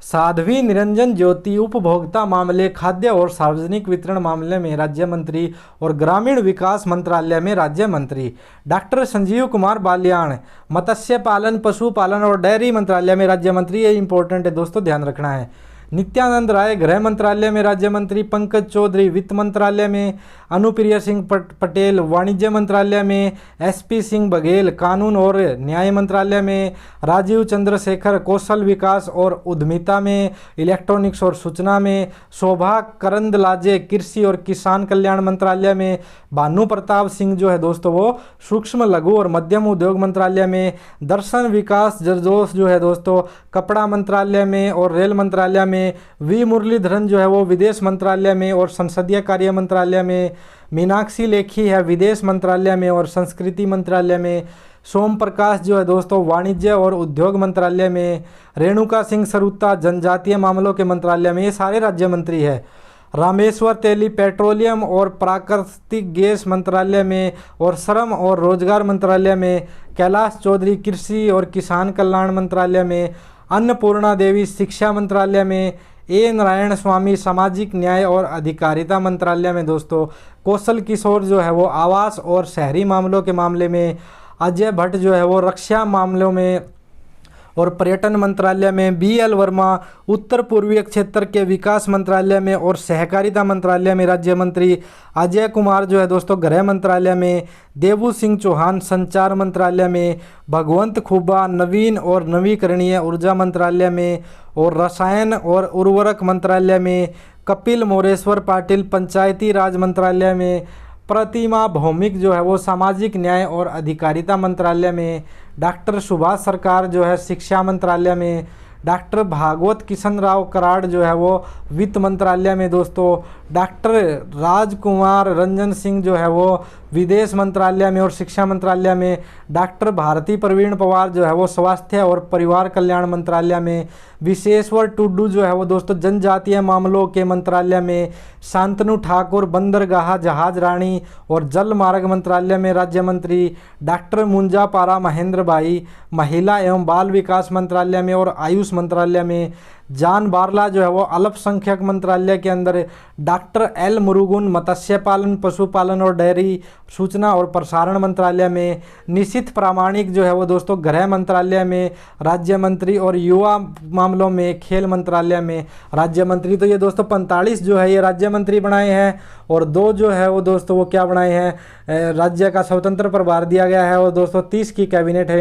साध्वी निरंजन ज्योति उपभोक्ता मामले, खाद्य और सार्वजनिक वितरण मामले में राज्य मंत्री और ग्रामीण विकास मंत्रालय में राज्य मंत्री। डॉक्टर संजीव कुमार बालियान मत्स्य पालन, पशुपालन और डेयरी मंत्रालय में राज्य मंत्री। ये इंपॉर्टेंट है दोस्तों, ध्यान रखना है। नित्यानंद राय गृह मंत्रालय में राज्य मंत्री। पंकज चौधरी वित्त मंत्रालय में। अनुप्रिया सिंह पटेल वाणिज्य मंत्रालय में। एसपी सिंह बघेल कानून और न्याय मंत्रालय में। राजीव चंद्रशेखर कौशल विकास और उद्यमिता में, इलेक्ट्रॉनिक्स और सूचना में। शोभा करंदलाजे कृषि और किसान कल्याण मंत्रालय में। भानु प्रताप सिंह जो है दोस्तों वो सूक्ष्म लघु और मध्यम उद्योग मंत्रालय में। दर्शन विकास जरजोश जो है दोस्तों कपड़ा मंत्रालय में और रेल मंत्रालय में। वी मुरलीधरन जो है वो विदेश मंत्रालय में और संसदीय कार्य मंत्रालय में। मीनाक्षी लेखी है विदेश मंत्रालय में और संस्कृति मंत्रालय में। सोम प्रकाश जो है दोस्तों वाणिज्य और उद्योग मंत्रालय में। रेणुका सिंह सरुता जनजातीय मामलों के मंत्रालय में। ये सारे राज्य मंत्री है। रामेश्वर तेली पेट्रोलियम और प्राकृतिक गैस मंत्रालय में और श्रम और रोजगार मंत्रालय में। कैलाश चौधरी कृषि और किसान कल्याण मंत्रालय में। अन्नपूर्णा देवी शिक्षा मंत्रालय में। ए नारायण स्वामी सामाजिक न्याय और अधिकारिता मंत्रालय में दोस्तों। कौशल किशोर जो है वो आवास और शहरी मामलों के मामले में। अजय भट्ट जो है वो रक्षा मामलों में और पर्यटन मंत्रालय में। BL वर्मा उत्तर पूर्वीय क्षेत्र के विकास मंत्रालय में और सहकारिता मंत्रालय में राज्य मंत्री। अजय कुमार जो है दोस्तों गृह मंत्रालय में। देवू सिंह चौहान संचार मंत्रालय में। भगवंत खुब्बा नवीन और नवीकरणीय ऊर्जा मंत्रालय में और रसायन और उर्वरक मंत्रालय में। कपिल मोरेश्वर पाटिल पंचायती राज मंत्रालय में। प्रतिमा भौमिक जो है वो सामाजिक न्याय और अधिकारिता मंत्रालय में। डॉक्टर सुभाष सरकार जो है शिक्षा मंत्रालय में। डॉक्टर भागवत किशन राव कराड़ जो है वो वित्त मंत्रालय में दोस्तों। डॉक्टर राजकुमार रंजन सिंह जो है वो विदेश मंत्रालय में और शिक्षा मंत्रालय में। डॉक्टर भारती प्रवीण पवार जो है वो स्वास्थ्य और परिवार कल्याण मंत्रालय में। विशेश्वर टुड्डू जो है वो दोस्तों जनजातीय मामलों के मंत्रालय में। शांतनु ठाकुर बंदरगाह जहाज रानी और जल मार्ग मंत्रालय में राज्य मंत्री। डॉक्टर मुंजा पारा महेंद्र भाई महिला एवं बाल विकास मंत्रालय में और आयुष मंत्रालय में। जान बारला जो है वो अल्पसंख्यक मंत्रालय के अंदर। डॉक्टर L मुरुगन मत्स्य पालन पशुपालन और डेयरी सूचना और प्रसारण मंत्रालय में। निशित प्रामाणिक जो है वो दोस्तों गृह मंत्रालय में राज्य मंत्री और युवा मामलों में खेल मंत्रालय में राज्य मंत्री। तो ये दोस्तों 45 जो है ये राज्य मंत्री बनाए हैं और 2 जो है वो दोस्तों वो क्या बनाए हैं राज्य का स्वतंत्र प्रभार दिया गया है और दोस्तों 30 की कैबिनेट है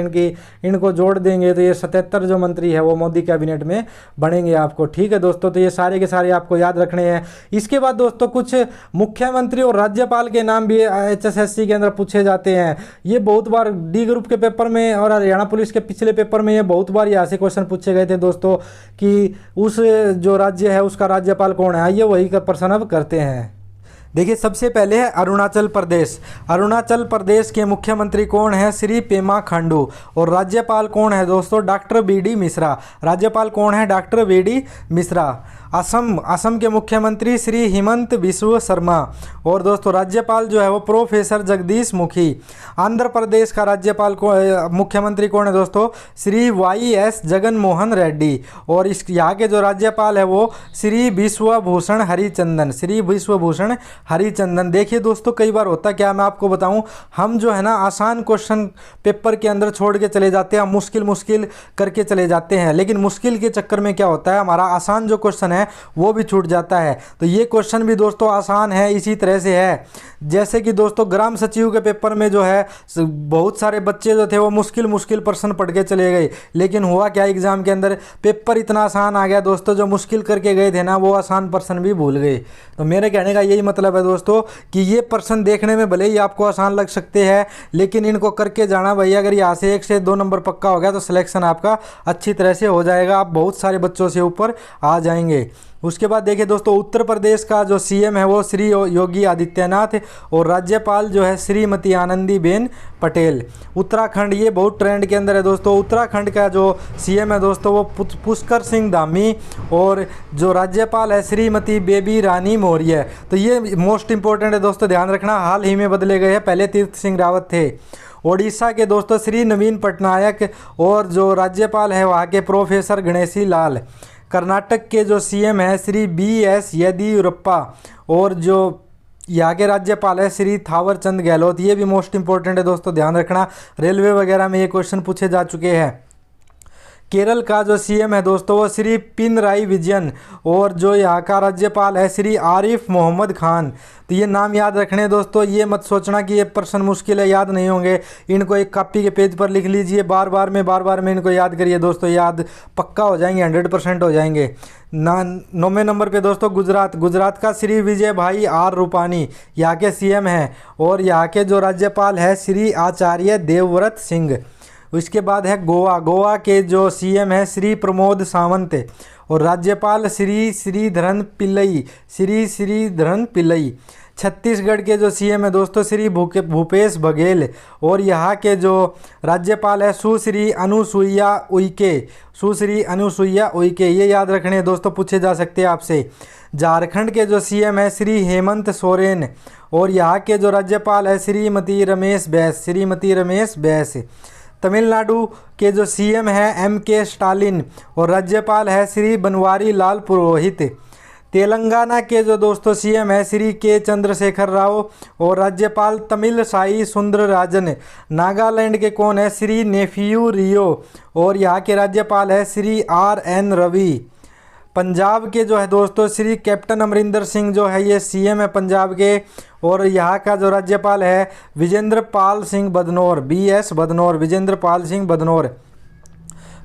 इनको जोड़ देंगे तो ये 77 जो मंत्री है वो मोदी कैबिनेट में बनेंगे। देंगे आपको। ठीक है दोस्तों, तो ये सारे के सारे आपको याद रखने हैं। इसके बाद दोस्तों कुछ मुख्यमंत्री और राज्यपाल के नाम भी HSSC के अंदर पूछे जाते हैं। ये बहुत बार डी ग्रुप के पेपर में और हरियाणा पुलिस के पिछले पेपर में ये बहुत बार यहाँ से क्वेश्चन पूछे गए थे दोस्तों कि उस जो राज्य है उसका राज्यपाल कौन है। आइए वही का प्रश्न अब करते हैं। देखिए सबसे पहले है अरुणाचल प्रदेश। अरुणाचल प्रदेश के मुख्यमंत्री कौन है? श्री पेमा खांडू। और राज्यपाल कौन है दोस्तों? Doctor BD Mishra. राज्यपाल कौन है? Doctor BD Mishra. असम के मुख्यमंत्री श्री हिमंत बिस्व शर्मा। और दोस्तों राज्यपाल जो है वो प्रोफेसर जगदीश मुखी। आंध्र प्रदेश का राज्यपाल मुख्यमंत्री कौन है दोस्तों? श्री YS जगन मोहन रेड्डी। और इस यहाँ के जो राज्यपाल है वो श्री विश्वभूषण हरिचंदन। श्री विश्वभूषण हरिचंदन। देखिए दोस्तों कई बार होता क्या, मैं आपको बताऊं, हम जो है ना आसान क्वेश्चन पेपर के अंदर छोड़ के चले जाते हैं, मुश्किल करके चले जाते हैं, लेकिन मुश्किल के चक्कर में क्या होता है हमारा आसान जो क्वेश्चन है वो भी छूट जाता है। तो ये क्वेश्चन भी दोस्तों आसान है, इसी तरह से है। जैसे कि दोस्तों ग्राम सचिव के पेपर में जो है बहुत सारे बच्चे जो थे वो मुश्किल प्रश्न पढ़ के चले गए, लेकिन हुआ क्या एग्जाम के अंदर पेपर इतना आसान आ गया दोस्तों, जो मुश्किल करके गए थे ना वो आसान प्रश्न भी भूल गए। तो मेरे कहने का यही मतलब है दोस्तों कि ये प्रश्न देखने में भले ही आपको आसान लग सकते हैं, लेकिन इनको करके जाना भैया। अगर यहाँ से 1 से 2 नंबर पक्का हो गया तो सिलेक्शन आपका अच्छी तरह से हो जाएगा, आप बहुत सारे बच्चों से ऊपर आ जाएंगे। उसके बाद देखिए दोस्तों उत्तर प्रदेश का जो CM है वो श्री योगी आदित्यनाथ। और राज्यपाल जो है श्रीमती आनंदीबेन पटेल। उत्तराखंड ये बहुत ट्रेंड के अंदर है दोस्तों। उत्तराखंड का जो CM है दोस्तों वो पुष्कर सिंह धामी। और जो राज्यपाल है श्रीमती बेबी रानी मौर्य। तो ये मोस्ट इंपॉर्टेंट है दोस्तों, ध्यान रखना, हाल ही में बदले गए हैं, पहले तीर्थ सिंह रावत थे। ओडिशा के दोस्तों श्री नवीन पटनायक। और जो राज्यपाल है वहाँ के प्रोफेसर गणेशी लाल। कर्नाटक के जो CM है श्री BS येदियुरप्पा। और जो यहाँ के राज्यपाल है श्री थावरचंद गहलोत। ये भी मोस्ट इंपॉर्टेंट है दोस्तों, ध्यान रखना, रेलवे वगैरह में ये क्वेश्चन पूछे जा चुके हैं। केरल का जो CM है दोस्तों वो श्री पिनराई विजयन। और जो यहाँ का राज्यपाल है श्री आरिफ मोहम्मद खान। तो ये नाम याद रखने दोस्तों, ये मत सोचना कि ये प्रश्न मुश्किल है, याद नहीं होंगे। इनको एक कॉपी के पेज पर लिख लीजिए, बार बार में इनको याद करिए दोस्तों, याद पक्का हो जाएंगे, 100% हो जाएंगे। 9वें नंबर पे दोस्तों गुजरात का श्री विजय भाई R रूपानी यहाँ के CM हैं। और यहाँ के जो राज्यपाल है श्री आचार्य देवव्रत सिंह। उसके बाद है गोवा के जो CM है श्री प्रमोद सावंत। और राज्यपाल श्री श्रीधरन पिल्लई। छत्तीसगढ़ के जो CM है दोस्तों श्री भूपेश बघेल। और यहाँ के जो राज्यपाल है सुश्री अनुसुईया उइके। ये याद रखने दोस्तों, पूछे जा सकते हैं आपसे। झारखंड के जो CM है श्री हेमंत सोरेन। और यहाँ के जो राज्यपाल है श्रीमती रमेश बैस। तमिलनाडु के जो CM है MK स्टालिन। और राज्यपाल है श्री बनवारी लाल पुरोहित। तेलंगाना के जो दोस्तों CM है श्री K चंद्रशेखर राव। और राज्यपाल तमिल साई सुंदरराजन। नागालैंड के कौन है? श्री नेफ्यू रियो। और यहाँ के राज्यपाल है श्री RN रवि। पंजाब के जो है दोस्तों श्री कैप्टन अमरिंदर सिंह जो है ये CM है पंजाब के। और यहाँ का जो राज्यपाल है विजेंद्र पाल सिंह बदनौर।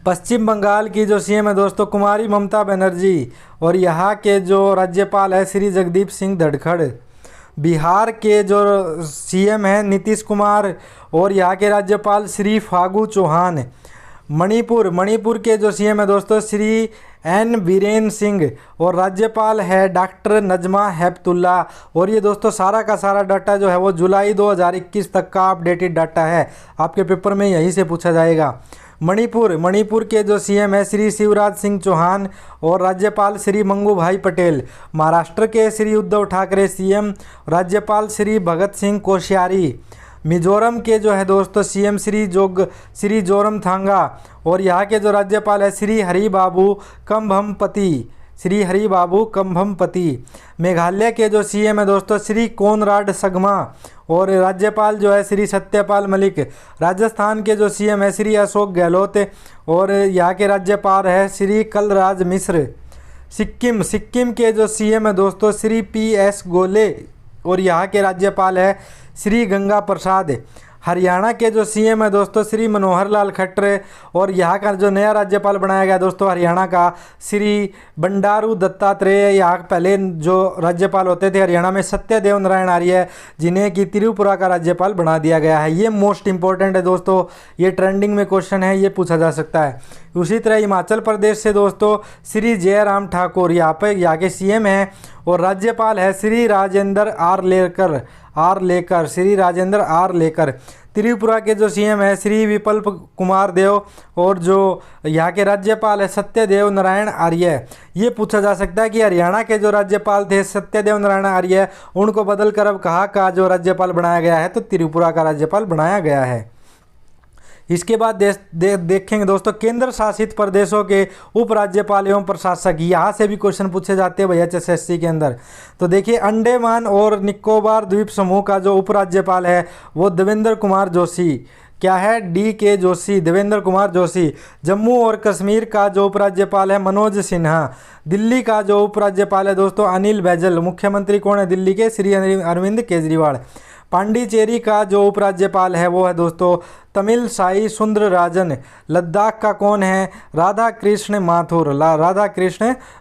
पश्चिम बंगाल की जो CM है दोस्तों कुमारी ममता बनर्जी। और यहाँ के जो राज्यपाल है श्री जगदीप सिंह धनखड़। बिहार के जो CM है नीतीश कुमार। और यहाँ के राज्यपाल श्री फागू चौहान। मणिपुर के जो CM है दोस्तों श्री N बीरेन सिंह। और राज्यपाल है डॉक्टर नजमा हेपतुल्ला। और ये दोस्तों सारा का सारा डाटा जो है वो जुलाई 2021 तक का अपडेटेड डाटा है, आपके पेपर में यहीं से पूछा जाएगा। मणिपुर के जो CM है श्री शिवराज सिंह चौहान। और राज्यपाल श्री मंगू भाई पटेल। महाराष्ट्र के श्री उद्धव ठाकरे CM। राज्यपाल श्री भगत सिंह कोश्यारी। मिजोरम के जो है दोस्तों CM श्री जोरमथांगा। और यहाँ के जो राज्यपाल है श्री हरिबाबू कम्भमपति। मेघालय के जो CM है दोस्तों श्री कोनराड संगमा। और राज्यपाल जो है श्री सत्यपाल मलिक। राजस्थान के जो CM है श्री अशोक गहलोत। और यहाँ के राज्यपाल है श्री कलराज मिश्र। सिक्किम के जो CM है दोस्तों श्री PS गोले। और यहाँ के राज्यपाल है श्री गंगा प्रसाद। हरियाणा के जो सीएम है दोस्तों श्री मनोहर लाल खट्टर, और यहाँ का जो नया राज्यपाल बनाया गया दोस्तों हरियाणा का श्री बंडारू दत्तात्रेय। यहाँ पहले जो राज्यपाल होते थे हरियाणा में सत्यदेव नारायण आर्य, जिन्हें कि त्रिपुरा का राज्यपाल बना दिया गया है। ये मोस्ट इंपॉर्टेंट है दोस्तों, ये ट्रेंडिंग में क्वेश्चन है, ये पूछा जा सकता है। उसी तरह हिमाचल प्रदेश से दोस्तों श्री जयराम ठाकुर यहाँ के सीएम हैं, और राज्यपाल है श्री राजेंद्र आर लेकर। त्रिपुरा के जो सीएम है श्री विप्लव कुमार देव, और जो यहाँ के राज्यपाल है सत्यदेव नारायण आर्य। ये पूछा जा सकता है कि हरियाणा के जो राज्यपाल थे सत्यदेव नारायण आर्य, उनको बदल कर अब कहाँ का जो राज्यपाल बनाया गया है, तो त्रिपुरा का राज्यपाल बनाया गया है। इसके बाद देखेंगे दोस्तों केंद्र शासित प्रदेशों के उपराज्यपाल एवं प्रशासक, यहाँ से भी क्वेश्चन पूछे जाते हैं भैया HSSC के अंदर। तो देखिए अंडमान और निकोबार द्वीप समूह का जो उपराज्यपाल है वो देवेंद्र कुमार जोशी, क्या है DK जोशी, देवेंद्र कुमार जोशी। जम्मू और कश्मीर का जो उपराज्यपाल है मनोज सिन्हा। दिल्ली का जो उपराज्यपाल है दोस्तों अनिल बैजल। मुख्यमंत्री कौन है दिल्ली के, श्री अरविंद केजरीवाल। पांडिचेरी का जो उपराज्यपाल है वो है दोस्तों तमिल साई सुंदरराजन। लद्दाख का कौन है, राधा कृष्ण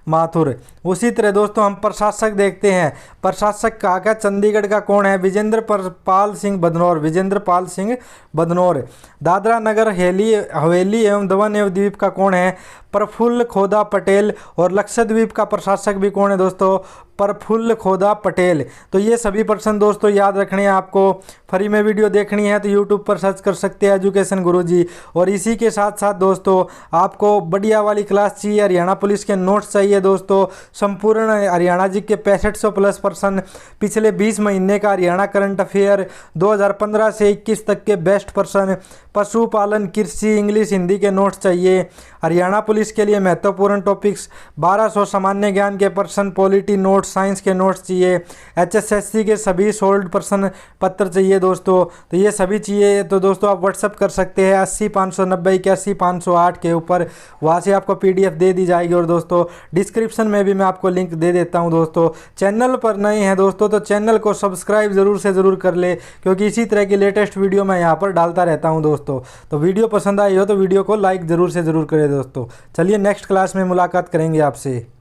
माथुर। उसी तरह दोस्तों हम प्रशासक देखते हैं, प्रशासक कहाँ का, चंडीगढ़ का कौन है, विजेंद्र पाल सिंह बदनौर। दादरा नगर हवेली एवं दमन एवं द्वीप का कौन है, प्रफुल्ल खोदा पटेल। और लक्षद्वीप का प्रशासक भी कौन है दोस्तों, प्रफुल्ल खोदा पटेल। तो ये सभी प्रश्न दोस्तों याद रखने हैं आपको। फ्री में वीडियो देखनी है तो यूट्यूब पर सर्च कर सकते हैं एजुकेशन गुरुजी। और इसी के साथ साथ दोस्तों आपको बढ़िया वाली क्लास चाहिए, हरियाणा पुलिस के नोट्स चाहिए दोस्तों, संपूर्ण हरियाणा जी के 6500 प्लस पर्सन, पिछले 20 महीने का हरियाणा करंट अफेयर 2015 से 21 तक के बेस्ट पर्सन, पशुपालन, कृषि, इंग्लिश, हिंदी के नोट्स चाहिए। हरियाणा पुलिस के लिए महत्वपूर्ण टॉपिक्स 1200 सामान्य ज्ञान के पर्सन, पॉलिटी नोट्स, साइंस के नोट्स चाहिए। HSSC के सभी सोल्ड पर्सन पत्र चाहिए दोस्तों। तो ये सभी चाहिए तो दोस्तों आप व्हाट्सअप कर सकते हैं 80 590 81 508 के ऊपर, वहाँ से आपको PDF दे दी जाएगी। और दोस्तों डिस्क्रिप्शन में भी मैं आपको लिंक दे देता हूँ दोस्तों। चैनल पर नए हैं दोस्तों तो चैनल को सब्सक्राइब ज़रूर से ज़रूर कर ले, क्योंकि इसी तरह की लेटेस्ट वीडियो मैं यहाँ पर डालता रहता हूँ दोस्तों। तो वीडियो पसंद आई हो तो वीडियो को लाइक ज़रूर से ज़रूर करें दोस्तों। चलिए नेक्स्ट क्लास में मुलाकात करेंगे आपसे।